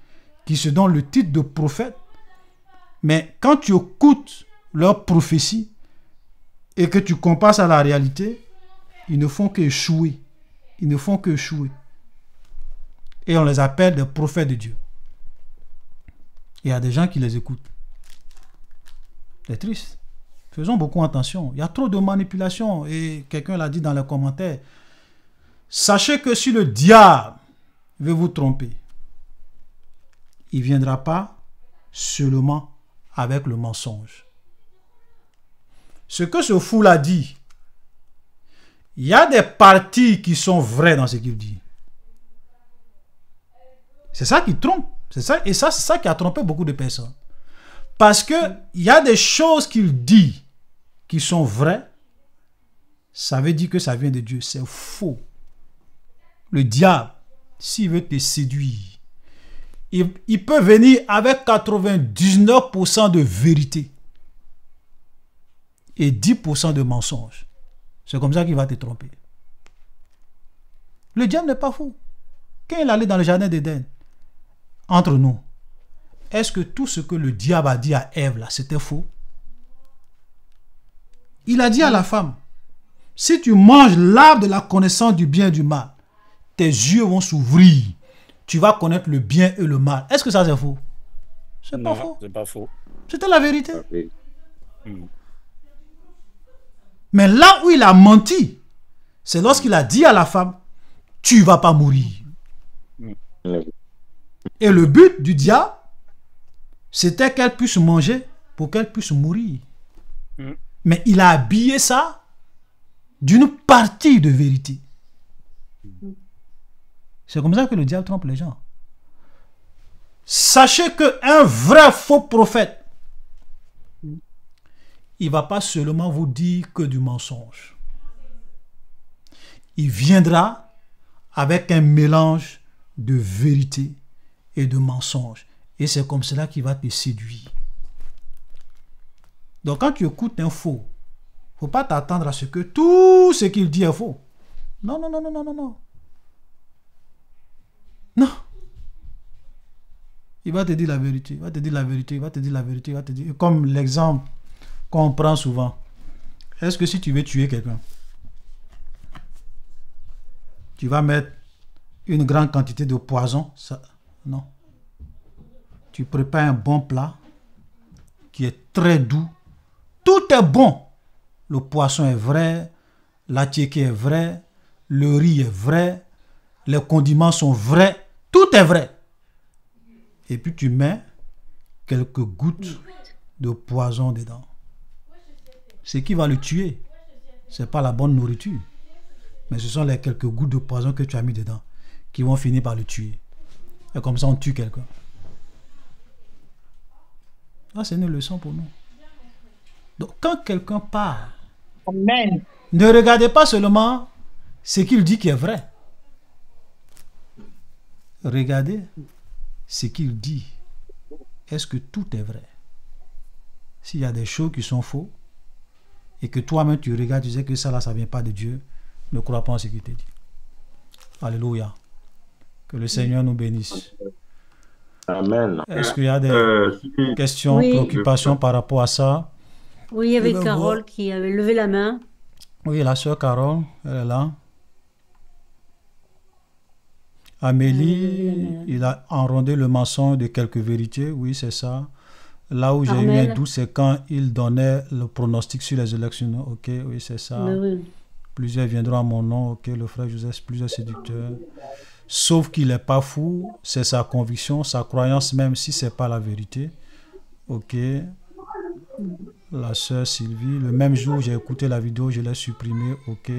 qui se donnent le titre de prophète. Mais quand tu écoutes leurs prophéties et que tu compares à la réalité, ils ne font qu'échouer. Ils ne font qu'échouer. Et on les appelle des prophètes de Dieu. Il y a des gens qui les écoutent. C'est triste. Faisons beaucoup attention. Il y a trop de manipulation. Et quelqu'un l'a dit dans les commentaires. Sachez que si le diable veut vous tromper, il ne viendra pas seulement avec le mensonge. Ce que ce fou l'a dit, il y a des parties qui sont vraies dans ce qu'il dit. C'est ça qui trompe. C'est ça, et ça, c'est ça qui a trompé beaucoup de personnes. Parce que il y a des choses qu'il dit qui sont vraies. Ça veut dire que ça vient de Dieu. C'est faux. Le diable, s'il veut te séduire, il peut venir avec 99% de vérité et 10% de mensonge. C'est comme ça qu'il va te tromper. Le diable n'est pas fou. Quand il allait dans le jardin d'Éden, entre nous, est-ce que tout ce que le diable a dit à Ève là, c'était faux? Il a dit à la femme, si tu manges l'arbre de la connaissance du bien et du mal, tes yeux vont s'ouvrir. Tu vas connaître le bien et le mal. Est-ce que ça c'est faux? C'est pas faux. C'est pas faux. C'était la vérité. Mais là où il a menti, c'est lorsqu'il a dit à la femme, tu ne vas pas mourir. Et le but du diable, c'était qu'elle puisse manger pour qu'elle puisse mourir. Mais il a habillé ça d'une partie de vérité. C'est comme ça que le diable trompe les gens. Sachez qu'un vrai faux prophète, il ne va pas seulement vous dire que du mensonge. Il viendra avec un mélange de vérité et de mensonge. Et c'est comme cela qu'il va te séduire. Donc quand tu écoutes un faux, il ne faut pas t'attendre à ce que tout ce qu'il dit est faux. Non, non, non, non, non, non, non. Non. Il va te dire la vérité, il va te dire la vérité, il va te dire la vérité, il va te dire... Comme l'exemple qu'on prend souvent. Est-ce que si tu veux tuer quelqu'un, tu vas mettre une grande quantité de poison? Ça, non. Tu prépares un bon plat qui est très doux. Tout est bon. Le poisson est vrai, la tchéké est vrai, le riz est vrai, les condiments sont vrais. Tout est vrai. Et puis tu mets quelques gouttes de poison dedans. Ce qui va le tuer, ce n'est pas la bonne nourriture. Mais ce sont les quelques gouttes de poison que tu as mis dedans qui vont finir par le tuer. Et comme ça, on tue quelqu'un. Là, c'est une leçon pour nous. Donc, quand quelqu'un parle, Amen. Ne regardez pas seulement ce qu'il dit qui est vrai. Regardez ce qu'il dit. Est-ce que tout est vrai? S'il y a des choses qui sont faux, et que toi-même tu regardes, tu sais que ça là, ça ne vient pas de Dieu, ne crois pas en ce qu'il te dit. Alléluia. Que le Seigneur nous bénisse. Amen. Est-ce qu'il y a des questions, préoccupations par rapport à ça? Oui, il y avait Carole qui avait levé la main. Oui, la sœur Carole, elle est là. Amélie, il a enrondé le mensonge de quelques vérités. Oui, c'est ça. Là où j'ai eu un doute, c'est quand il donnait le pronostic sur les élections. Ok, oui, c'est ça. Oui. Plusieurs viendront à mon nom. Ok, le frère Joseph, plusieurs séducteurs. Sauf qu'il n'est pas fou. C'est sa conviction, sa croyance, même si ce n'est pas la vérité. Ok. La sœur Sylvie, le même jour, j'ai écouté la vidéo, je l'ai supprimée. Ok.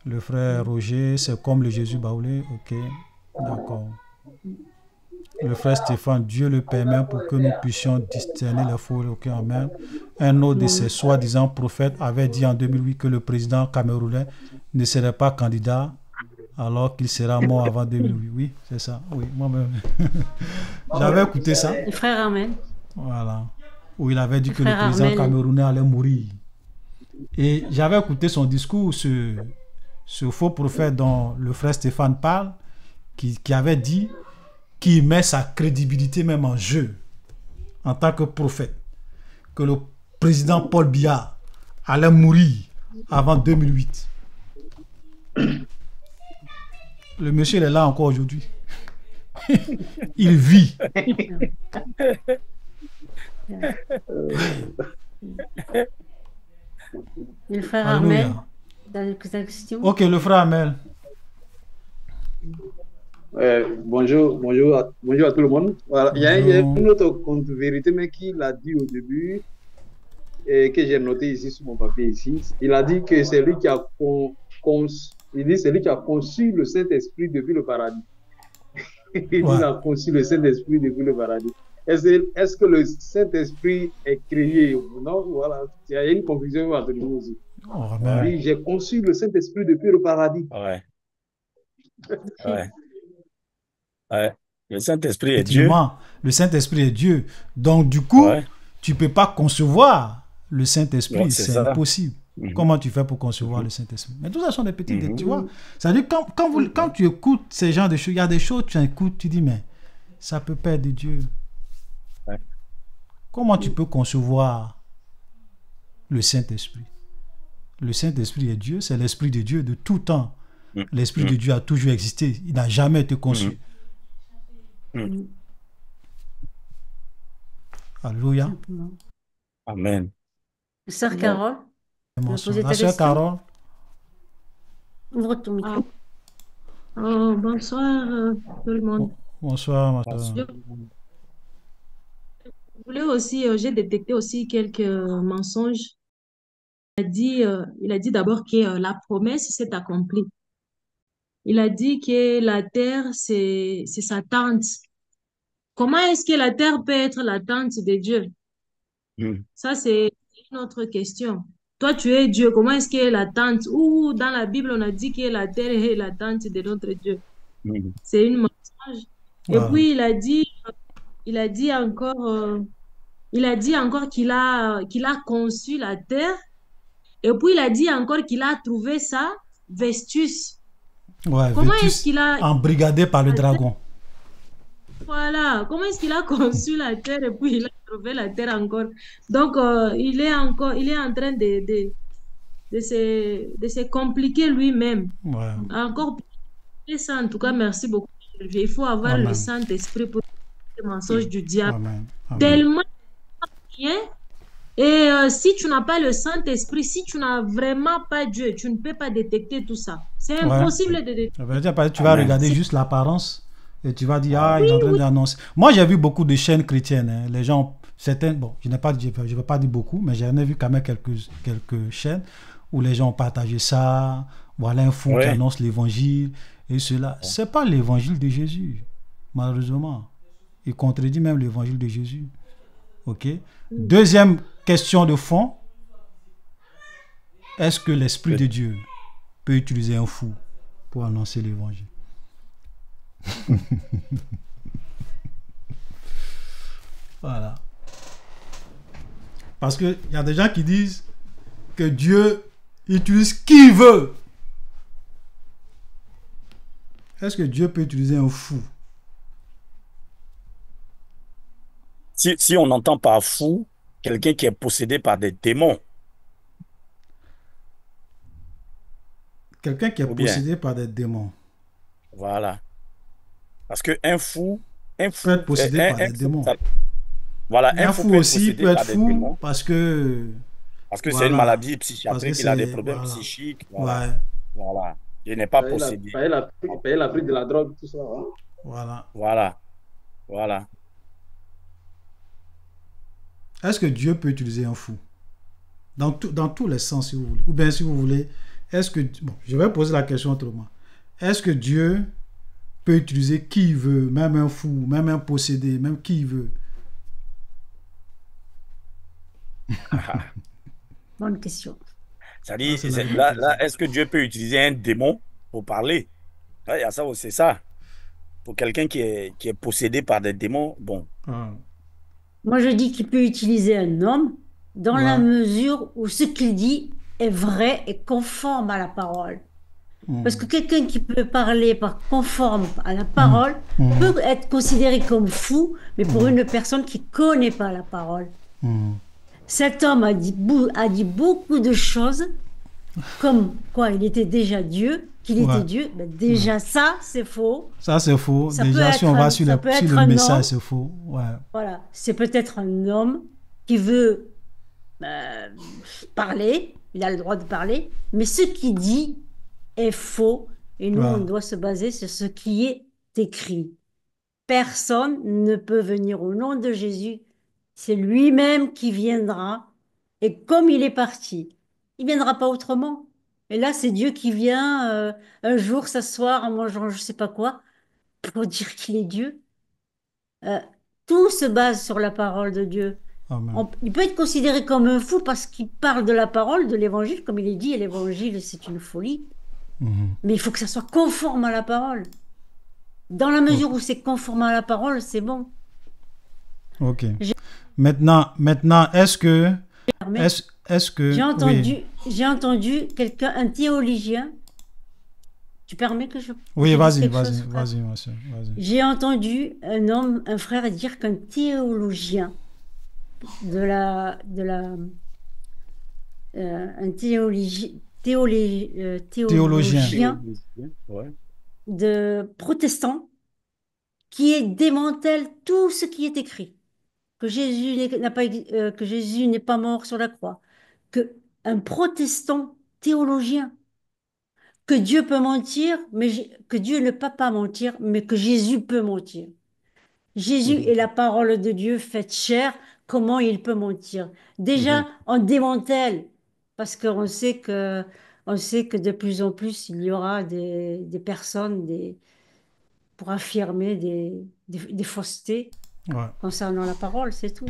Le frère Roger, c'est comme le Jésus baoulé. Ok. D'accord. Le frère Stéphane, Dieu le permet pour que nous puissions discerner les faux. Ok, amen. Un autre de ces soi-disant prophètes avait dit en 2008 que le président camerounais ne serait pas candidat alors qu'il sera mort avant 2008. Oui, c'est ça. Oui, moi-même. J'avais écouté ça. Le frère Amen. Voilà. Où il avait dit que le président camerounais allait mourir. Et j'avais écouté son discours, ce faux prophète dont le frère Stéphane parle, qui avait dit qu'il met sa crédibilité même en jeu en tant que prophète, que le président Paul Biya allait mourir avant 2008. Le monsieur il est là encore aujourd'hui. Il vit. Le frère Armel, dans la question. Ok, le frère Armel. Bonjour à tout le monde. Voilà. Il y a une autre contre-vérité, mais qu'il a dit au début, et que j'ai noté ici sur mon papier ici. Il a dit que c'est lui qui a conçu le Saint-Esprit depuis le paradis. Il a conçu le Saint-Esprit depuis le paradis. Est-ce que le Saint-Esprit est créé? Non, voilà. Il y a une confusion entre nous aussi. Oui, j'ai conçu le Saint-Esprit depuis le paradis. Ouais. Le Saint-Esprit est Dieu. Le Saint-Esprit est Dieu. Donc, du coup, tu ne peux pas concevoir le Saint-Esprit. C'est impossible. Comment tu fais pour concevoir le Saint-Esprit? Mais tout ça sont des petits détails, tu vois. C'est-à-dire, quand tu écoutes ces genres de choses, il y a des choses que tu écoutes, tu dis, mais ça peut pas être de Dieu. Comment tu peux concevoir le Saint-Esprit? Le Saint-Esprit est Dieu, c'est l'Esprit de Dieu de tout temps. L'Esprit de Dieu a toujours existé, il n'a jamais été conçu. Alléluia. Amen. Sœur Carole. La sœur Carole. Ouvre ton micro. Bonsoir tout le monde. Bonsoir ma sœur. Je voulais aussi, j'ai détecté aussi quelques mensonges. Il a dit d'abord que la promesse s'est accomplie. Il a dit que la terre, c'est sa tente. Comment est-ce que la terre peut être la tente de Dieu? Ça, c'est une autre question. Toi, tu es Dieu. Comment est-ce que la tente, ou dans la Bible, on a dit que la terre est la tente de notre Dieu. C'est une mensonge. Et puis, il a dit encore qu'il a conçu la terre. Et puis, il a dit encore qu'il a trouvé ça vestus. Comment est-ce qu'il a embrigadé par le dragon? Voilà. Comment est-ce qu'il a conçu la terre et puis il a trouvé la terre encore? Donc, il est en train de se compliquer lui-même. Encore plus ça, en tout cas, merci beaucoup. Il faut avoir le Saint-Esprit pour le mensonge du diable. Tellement bien. Et si tu n'as pas le Saint-Esprit, si tu n'as vraiment pas Dieu, tu ne peux pas détecter tout ça. C'est impossible de détecter. Tu vas regarder juste l'apparence et tu vas dire, il est en train d'annoncer. Moi, j'ai vu beaucoup de chaînes chrétiennes. Hein. Les gens, certains, bon, je ne vais pas dire beaucoup, mais j'en ai vu quand même quelques chaînes où les gens ont partagé ça. Voilà un fond qui annonce l'évangile et cela. Ce n'est pas l'évangile de Jésus, malheureusement. Il contredit même l'évangile de Jésus. OK? Deuxième question de fond. Est-ce que l'Esprit de Dieu peut utiliser un fou pour annoncer l'évangile? Voilà. Parce qu'il y a des gens qui disent que Dieu utilise qui veut. Est-ce que Dieu peut utiliser un fou? Si on entend par fou, quelqu'un qui est possédé par des démons. Quelqu'un qui est possédé par des démons. Voilà. Parce qu'un fou... peut être possédé par des démons. Voilà, un fou aussi peut être fou parce que c'est une maladie psychiatrique, il a des problèmes psychiques. Voilà. Il n'est pas possédé. Payer la prise de la drogue, tout ça. Hein? Voilà. Est-ce que Dieu peut utiliser un fou? Dans tous les sens, si vous voulez. Ou bien, si vous voulez, est-ce que... Bon, je vais poser la question autrement. Est-ce que Dieu peut utiliser qui il veut, même un fou, même un possédé, même qui il veut? Bonne question. C'est-à-dire, là, est-ce que Dieu peut utiliser un démon pour parler? Il y a ça aussi, c'est ça. Pour quelqu'un qui est possédé par des démons, bon. Moi, je dis qu'il peut utiliser un homme dans la mesure où ce qu'il dit est vrai et conforme à la parole. Parce que quelqu'un qui peut parler conforme à la parole peut être considéré comme fou, mais pour une personne qui ne connaît pas la parole. Cet homme a dit beaucoup de choses, comme quoi il était déjà Dieu, qu'il était Dieu. Ben déjà, ça, c'est faux. Ça, c'est faux. Ça déjà, si on va sur le message, c'est faux. Voilà. C'est peut-être un homme qui veut parler, il a le droit de parler, mais ce qu'il dit est faux et nous, on doit se baser sur ce qui est écrit. Personne ne peut venir au nom de Jésus. C'est lui-même qui viendra. Et comme il est parti, il ne viendra pas autrement. Et là, c'est Dieu qui vient un jour s'asseoir en mangeant je ne sais pas quoi pour dire qu'il est Dieu. Tout se base sur la parole de Dieu. Il peut être considéré comme un fou parce qu'il parle de la parole, de l'évangile, comme il est dit, et l'évangile, c'est une folie. Mais il faut que ça soit conforme à la parole. Dans la mesure où c'est conforme à la parole, c'est bon. Ok. Maintenant, est-ce que j'ai entendu quelqu'un, un théologien. Tu permets que je... Oui, vas-y. J'ai entendu un frère dire qu'un théologien un théologien de protestant qui démantèle tout ce qui est écrit, que Jésus n'est pas mort sur la croix, que un protestant théologien, que Dieu peut mentir, mais que Dieu ne peut pas mentir, mais que Jésus peut mentir. Jésus est la parole de Dieu faite chair. Comment il peut mentir? Déjà, on démantèle, parce qu'on sait que de plus en plus, il y aura des personnes pour affirmer des faussetés concernant la parole, c'est tout.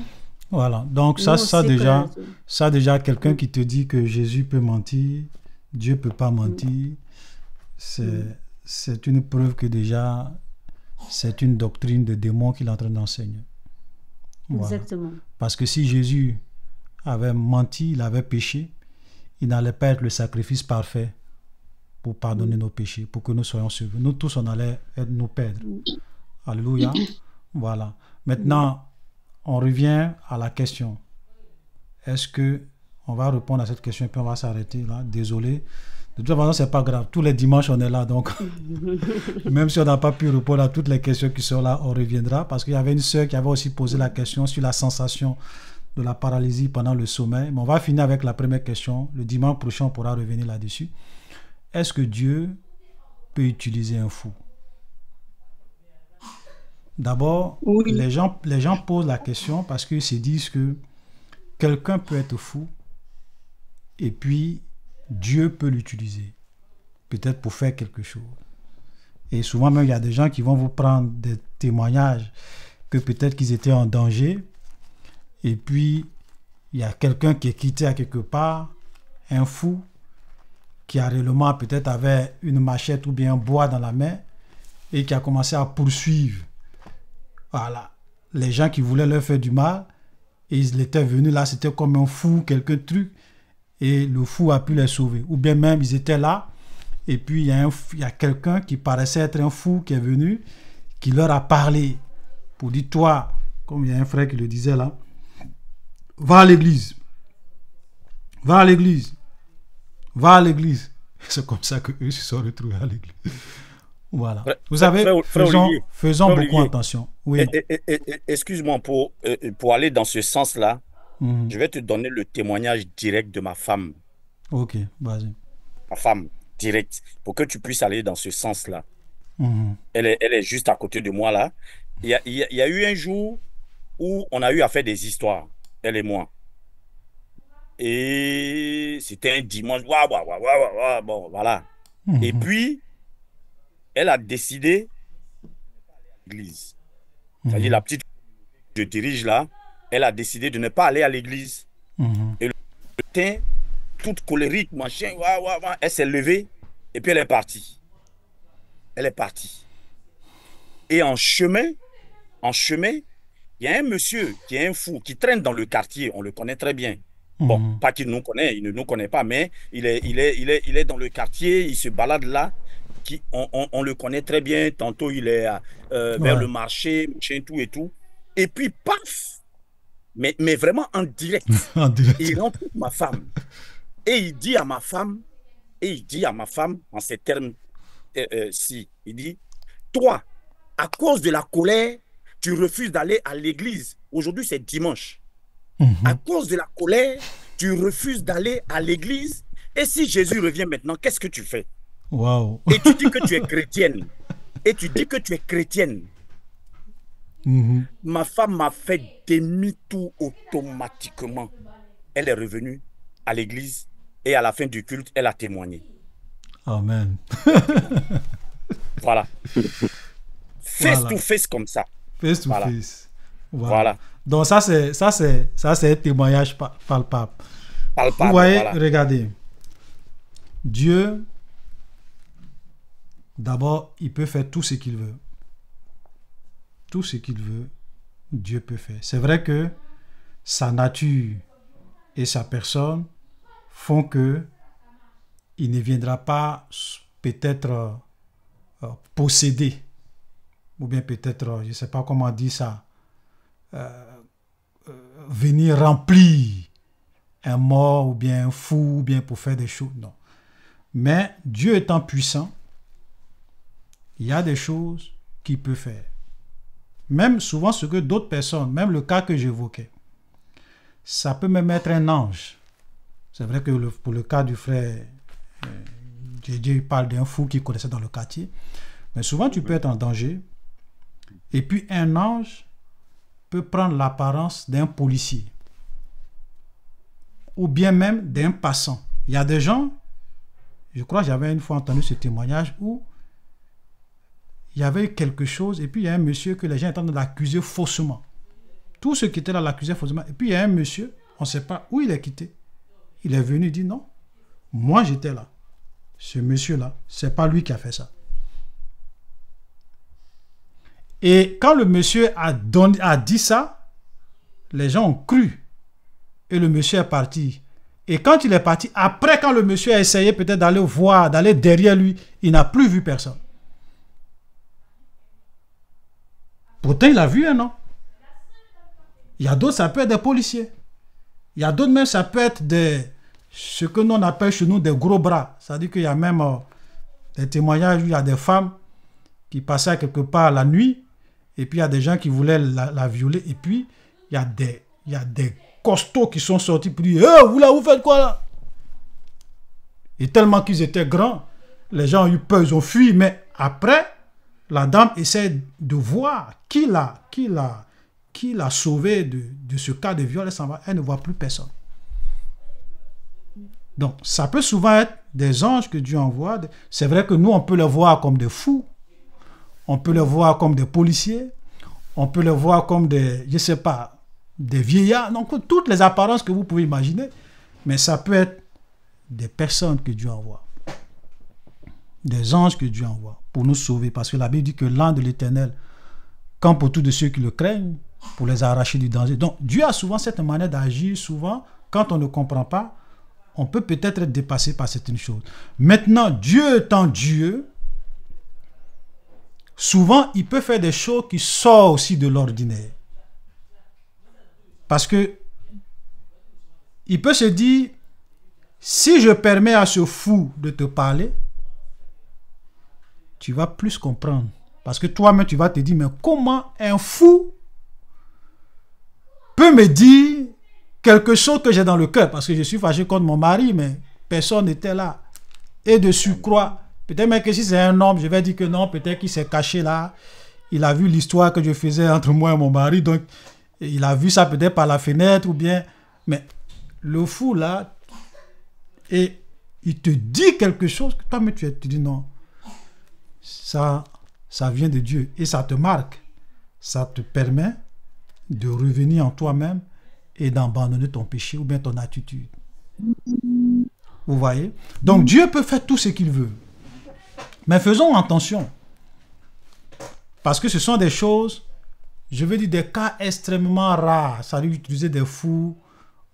Voilà, donc ça déjà quelqu'un qui te dit que Jésus peut mentir, Dieu peut pas mentir, c'est une preuve que déjà c'est une doctrine de démon qu'il est en train d'enseigner. Voilà. Exactement. Parce que si Jésus avait menti, il avait péché, il n'allait pas être le sacrifice parfait pour pardonner nos péchés, pour que nous soyons sauvés. Nous tous, on allait nous perdre. Alléluia. Voilà. Maintenant, on revient à la question. Est-ce que on va répondre à cette question et puis on va s'arrêter là? Désolé. De toute façon, c'est pas grave. Tous les dimanches, on est là. Donc, même si on n'a pas pu répondre à toutes les questions qui sont là, on reviendra. Parce qu'il y avait une sœur qui avait aussi posé la question sur la sensation de la paralysie pendant le sommeil. Mais on va finir avec la première question. Le dimanche prochain, on pourra revenir là-dessus. Est-ce que Dieu peut utiliser un fou? D'abord, oui. les gens posent la question parce qu'ils se disent que quelqu'un peut être fou et puis Dieu peut l'utiliser, peut-être pour faire quelque chose. Et souvent même, il y a des gens qui vont vous prendre des témoignages que peut-être qu'ils étaient en danger et puis il y a quelqu'un qui est quitté à quelque part, un fou, qui a réellement peut-être avait une machette ou bien un bois dans la main et qui a commencé à poursuivre les gens qui voulaient leur faire du mal et ils étaient venus là, c'était comme un fou, quelques trucs et le fou a pu les sauver. Ou bien même ils étaient là Et puis, il y a quelqu'un qui paraissait être un fou qui est venu, qui leur a parlé pour dire, toi, comme il y a un frère qui le disait là, va à l'église. Va à l'église. Va à l'église. C'est comme ça qu'eux se sont retrouvés à l'église. Voilà. Vous savez, faisons beaucoup attention. Oui. Excuse-moi, pour aller dans ce sens-là, je vais te donner le témoignage direct de ma femme. Ok, vas-y. Ma femme, direct, pour que tu puisses aller dans ce sens-là. Elle est juste à côté de moi là. Il y a eu un jour où on a eu à faire des histoires, elle et moi. Et c'était un dimanche. Bon, voilà. Et puis, elle a décidé à l'église. C'est-à-dire la petite que je dirige là, elle a décidé de ne pas aller à l'église. Et le matin, toute colérique, machin, elle s'est levée et puis elle est partie. Elle est partie. Et en chemin, il y a un monsieur qui est un fou, qui traîne dans le quartier, on le connaît très bien. Bon, pas qu'il nous connaît, il ne nous connaît pas, mais il est dans le quartier, il se balade là, on le connaît très bien. Tantôt, il est vers le marché, machin, tout et tout. Et puis, paf, mais vraiment en direct, il rentre ma femme. Et il dit à ma femme, en ces termes-ci, il dit, toi, à cause de la colère, tu refuses d'aller à l'église. Aujourd'hui, c'est dimanche. À cause de la colère, tu refuses d'aller à l'église. Et si Jésus revient maintenant, qu'est-ce que tu fais? Wow. Et tu dis que tu es chrétienne. Ma femme m'a fait demi-tour automatiquement. Elle est revenue à l'église et à la fin du culte, elle a témoigné. Amen. Voilà. Face to face comme ça. Face to face. Voilà. Donc ça c'est un témoignage palpable. Vous voyez, regardez. Dieu, d'abord, il peut faire tout ce qu'il veut. Tout ce qu'il veut, Dieu peut faire. C'est vrai que sa nature et sa personne font que il ne viendra pas peut-être posséder, ou bien peut-être, je ne sais pas comment dire ça, venir remplir un mort ou bien un fou ou bien pour faire des choses. Non. Mais Dieu étant puissant, il y a des choses qu'il peut faire. Même souvent ce que d'autres personnes, même le cas que j'évoquais, ça peut même être un ange. C'est vrai que pour le cas du frère Dieu parle d'un fou qu'il connaissait dans le quartier, mais souvent tu peux être en danger et puis un ange peut prendre l'apparence d'un policier ou bien même d'un passant. Il y a des gens, je crois que j'avais une fois entendu ce témoignage où il y avait eu quelque chose et puis il y a un monsieur que les gens étaient en train d'accuser faussement. Tous ceux qui étaient là l'accusaient faussement. Et puis il y a un monsieur, on ne sait pas où il est quitté. Il est venu dire non, moi j'étais là. Ce monsieur-là, c'est pas lui qui a fait ça. Et quand le monsieur a dit ça, les gens ont cru. Et le monsieur est parti. Et quand il est parti, après quand le monsieur a essayé peut-être d'aller voir, d'aller derrière lui, il n'a plus vu personne. Pourtant, il a vu un homme. Il y a d'autres, ça peut être des policiers. Il y a d'autres même, ça peut être ce que nous on appelle chez nous des gros bras. C'est-à-dire qu'il y a même des témoignages où il y a des femmes qui passaient quelque part la nuit et puis il y a des gens qui voulaient la violer et puis il y a des costauds qui sont sortis pour dire « vous faites quoi là ?» Et tellement qu'ils étaient grands, les gens ont eu peur, ils ont fui. Mais après, la dame essaie de voir qui l'a sauvé de ce cas de viol. Elle ne voit plus personne. Donc, ça peut souvent être des anges que Dieu envoie. C'est vrai que nous, on peut les voir comme des fous. On peut les voir comme des policiers. On peut les voir comme des vieillards. Donc, toutes les apparences que vous pouvez imaginer. Mais ça peut être des personnes que Dieu envoie. Des anges que Dieu envoie pour nous sauver. Parce que la Bible dit que l'ange de l'Éternel campe autour de ceux qui le craignent pour les arracher du danger. Donc, Dieu a souvent cette manière d'agir. Souvent, quand on ne comprend pas, on peut peut-être être dépassé par certaines choses. Maintenant, Dieu étant Dieu, souvent, il peut faire des choses qui sortent aussi de l'ordinaire. Parce que il peut se dire, si je permets à ce fou de te parler, tu vas plus comprendre. Parce que toi-même, tu vas te dire, mais comment un fou peut me dire quelque chose que j'ai dans le cœur? Parce que je suis fâché contre mon mari, mais personne n'était là. Et de surcroît, peut-être même que si c'est un homme, je vais dire que non, peut-être qu'il s'est caché là. Il a vu l'histoire que je faisais entre moi et mon mari, donc il a vu ça peut-être par la fenêtre ou bien... Mais le fou là, et il te dit quelque chose que toi, mais tu dis non. Ça vient de Dieu et ça te marque. Ça te permet de revenir en toi-même et d'abandonner ton péché ou bien ton attitude. Vous voyez? Donc Dieu peut faire tout ce qu'il veut. Mais faisons attention. Parce que ce sont des choses, je veux dire des cas extrêmement rares. Ça veut dire utiliser des fous.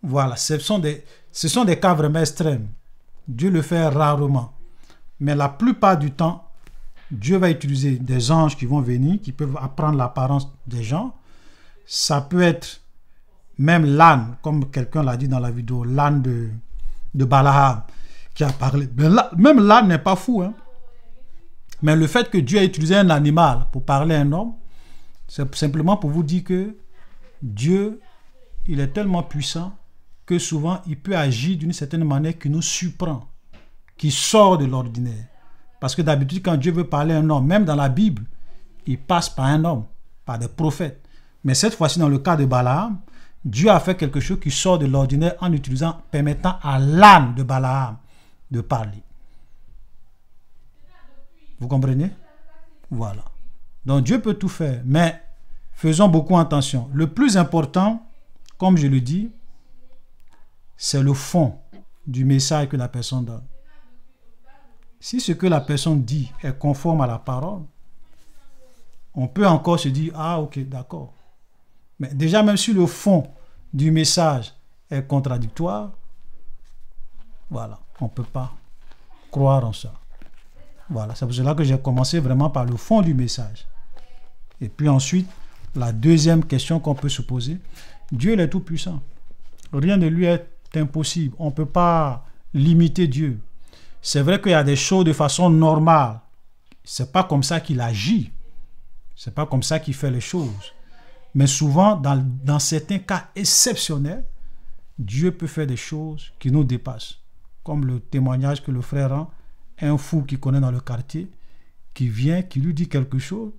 Voilà, ce sont des cas vraiment extrêmes. Dieu le fait rarement. Mais la plupart du temps, Dieu va utiliser des anges qui vont venir, qui peuvent apprendre l'apparence des gens. Ça peut être même l'âne, comme quelqu'un l'a dit dans la vidéo, l'âne de Balaam qui a parlé. Même l'âne n'est pas fou. Hein? Mais le fait que Dieu a utilisé un animal pour parler à un homme, c'est simplement pour vous dire que Dieu, il est tellement puissant que souvent, il peut agir d'une certaine manière qui nous surprend, qui sort de l'ordinaire. Parce que d'habitude, quand Dieu veut parler à un homme, même dans la Bible, il passe par un homme, par des prophètes. Mais cette fois-ci, dans le cas de Balaam, Dieu a fait quelque chose qui sort de l'ordinaire en utilisant, permettant à l'âne de Balaam de parler. Vous comprenez? Voilà. Donc Dieu peut tout faire, mais faisons beaucoup attention. Le plus important, comme je le dis, c'est le fond du message que la personne donne. Si ce que la personne dit est conforme à la parole, on peut encore se dire, ah ok, d'accord. Mais déjà, même si le fond du message est contradictoire, voilà, on ne peut pas croire en ça. Voilà, c'est pour cela que j'ai commencé vraiment par le fond du message. Et puis ensuite, la deuxième question qu'on peut se poser, Dieu il est tout puissant. Rien ne lui est impossible. On ne peut pas limiter Dieu. C'est vrai qu'il y a des choses de façon normale. C'est pas comme ça qu'il agit. C'est pas comme ça qu'il fait les choses. Mais souvent, dans certains cas exceptionnels, Dieu peut faire des choses qui nous dépassent. Comme le témoignage que le frère rend, un fou qu'il connaît dans le quartier, qui vient, qui lui dit quelque chose,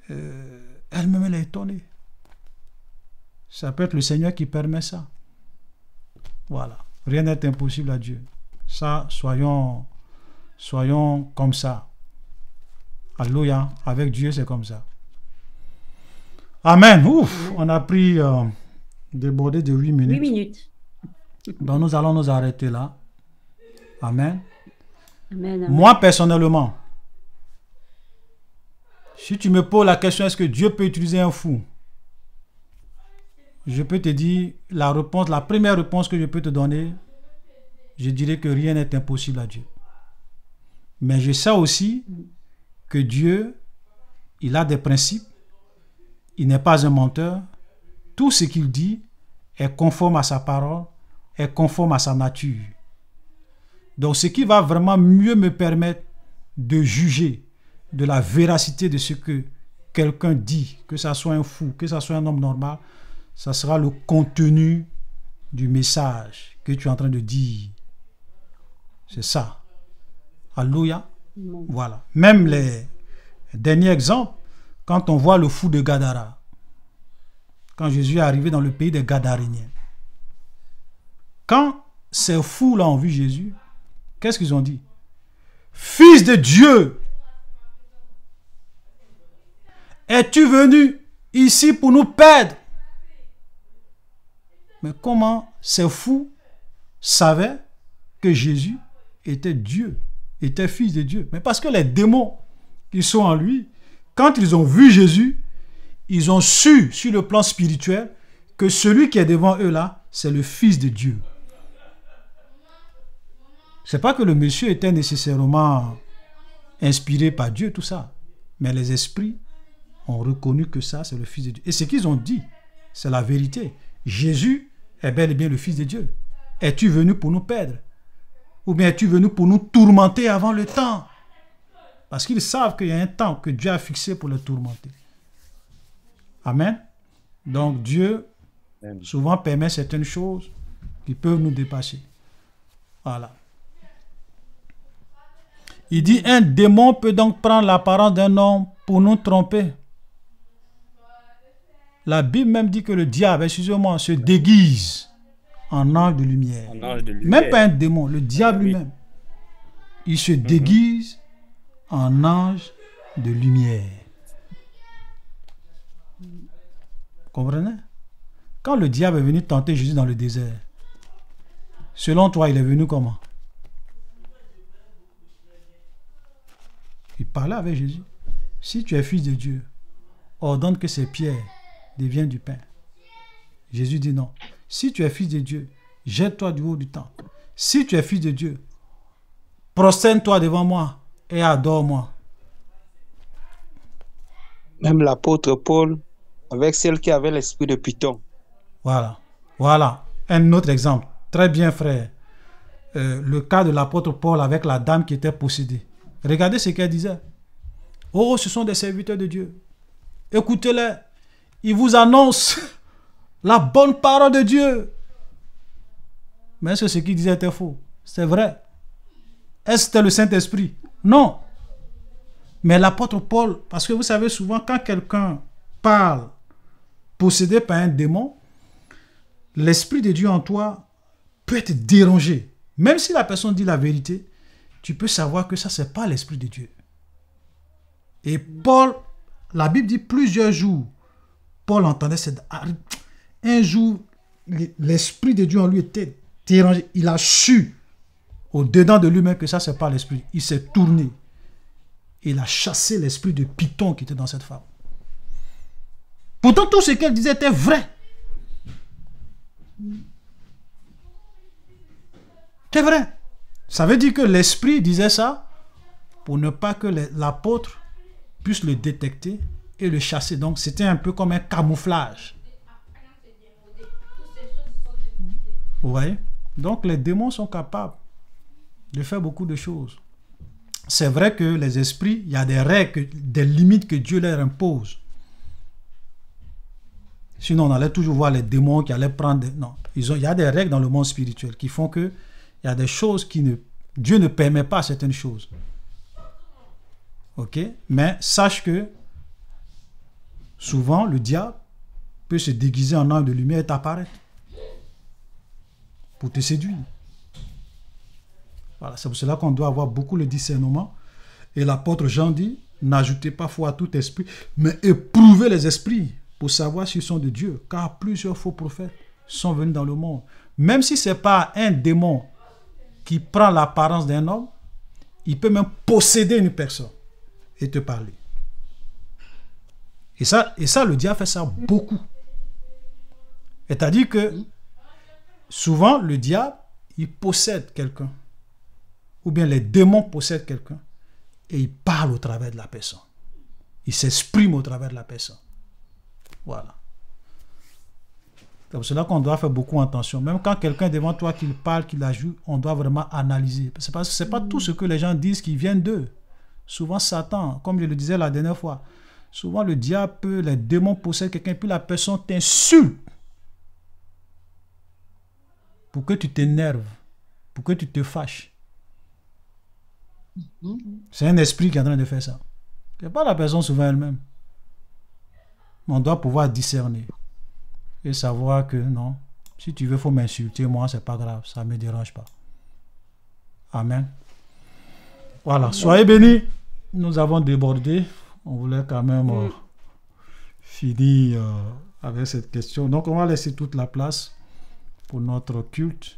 elle-même elle est étonnée. Ça peut être le Seigneur qui permet ça. Voilà. Rien n'est impossible à Dieu. Ça, soyons comme ça. Alléluia. Avec Dieu, c'est comme ça. Amen. Ouf, on a pris débordé de 8 minutes. 8 minutes. Donc, nous allons nous arrêter là. Amen. Amen, amen. Moi, personnellement, si tu me poses la question, est-ce que Dieu peut utiliser un fou? Je peux te dire la première réponse que je peux te donner, je dirais que rien n'est impossible à Dieu. Mais je sais aussi que Dieu, il a des principes, il n'est pas un menteur. Tout ce qu'il dit est conforme à sa parole, est conforme à sa nature. Donc ce qui va vraiment mieux me permettre de juger de la véracité de ce que quelqu'un dit, que ça soit un fou, que ça soit un homme normal, ça sera le contenu du message que tu es en train de dire. C'est ça. Alléluia. Voilà. Même les derniers exemples, quand on voit le fou de Gadara, quand Jésus est arrivé dans le pays des Gadaréniens, quand ces fous-là ont vu Jésus, qu'est-ce qu'ils ont dit? Fils de Dieu, es-tu venu ici pour nous perdre? Mais comment ces fous savaient que Jésus était Dieu, était fils de Dieu? Mais parce que les démons qui sont en lui, quand ils ont vu Jésus, ils ont su sur le plan spirituel que celui qui est devant eux là, c'est le Fils de Dieu. C'est pas que le monsieur était nécessairement inspiré par Dieu, tout ça. Mais les esprits ont reconnu que ça, c'est le Fils de Dieu. Et ce qu'ils ont dit, c'est la vérité. Jésus est bel et bien le Fils de Dieu. Es-tu venu pour nous perdre? Ou bien es-tu venu pour nous tourmenter avant le temps? Parce qu'ils savent qu'il y a un temps que Dieu a fixé pour les tourmenter. Amen. Donc Dieu souvent permet certaines choses qui peuvent nous dépasser. Voilà. Il dit, un démon peut donc prendre l'apparence d'un homme pour nous tromper. La Bible même dit que le diable, excusez-moi, se déguise en ange de lumière. Même pas un démon, le diable lui-même. Il se déguise en ange de lumière. Vous comprenez? Quand le diable est venu tenter Jésus dans le désert, selon toi, il est venu comment? Il parlait avec Jésus. Si tu es fils de Dieu, ordonne que ces pierres deviennent du pain. Jésus dit non. Si tu es fils de Dieu, jette-toi du haut du temple. Si tu es fils de Dieu, prosterne-toi devant moi et adore-moi. Même l'apôtre Paul, avec celle qui avait l'esprit de Python. Voilà. Voilà. Un autre exemple. Très bien, frère. Le cas de l'apôtre Paul avec la dame qui était possédée. Regardez ce qu'elle disait. Oh, ce sont des serviteurs de Dieu. Écoutez-les. Ils vous annoncent la bonne parole de Dieu. Mais est-ce que ce qu'il disait était faux? C'est vrai. Est-ce que c'était le Saint-Esprit? Non. Mais l'apôtre Paul, parce que vous savez souvent, quand quelqu'un parle possédé par un démon, l'Esprit de Dieu en toi peut être dérangé. Même si la personne dit la vérité, tu peux savoir que ça, ce n'est pas l'Esprit de Dieu. Et Paul, la Bible dit plusieurs jours, Paul entendait cette... Un jour, l'Esprit de Dieu en lui était dérangé. Il a su au-dedans de lui-même que ça, ce n'est pas l'Esprit. Il s'est tourné. Il a chassé l'esprit de Python qui était dans cette femme. Pourtant, tout ce qu'elle disait était vrai. C'est vrai. Ça veut dire que l'esprit disait ça pour ne pas que l'apôtre puisse le détecter et le chasser. Donc, c'était un peu comme un camouflage. Vous voyez? Donc, les démons sont capables de faire beaucoup de choses. C'est vrai que les esprits, il y a des règles, des limites que Dieu leur impose. Sinon, on allait toujours voir les démons qui allaient prendre... Non, il y a des règles dans le monde spirituel qui font que il y a des choses qui ne... Dieu ne permet pas certaines choses. Ok? Mais sache que souvent, le diable peut se déguiser en ange de lumière et t'apparaître pour te séduire. Voilà, c'est pour cela qu'on doit avoir beaucoup le discernement. Et l'apôtre Jean dit, n'ajoutez pas foi à tout esprit, mais éprouvez les esprits pour savoir s'ils sont de Dieu. Car plusieurs faux prophètes sont venus dans le monde. Même si ce n'est pas un démon qui prend l'apparence d'un homme, il peut même posséder une personne et te parler. Et ça, le diable fait ça beaucoup. C'est-à-dire que souvent, le diable, il possède quelqu'un. Ou bien les démons possèdent quelqu'un et ils parlent au travers de la personne. Ils s'expriment au travers de la personne. Voilà. C'est pour cela qu'on doit faire beaucoup attention. Même quand quelqu'un est devant toi, qu'il parle, qu'il ajoute, on doit vraiment analyser. C'est parce que ce n'est pas tout ce que les gens disent qui viennent d'eux. Souvent Satan, comme je le disais la dernière fois, souvent le diable peut, les démons possèdent quelqu'un, puis la personne t'insulte pour que tu t'énerves, pour que tu te fâches. C'est un esprit qui est en train de faire ça. Ce n'est pas la personne souvent elle-même. On doit pouvoir discerner et savoir que non, si tu veux, il faut m'insulter, moi, c'est pas grave, ça ne me dérange pas. Amen. Voilà, soyez bénis. Nous avons débordé. On voulait quand même finir avec cette question. Donc, on va laisser toute la place pour notre culte.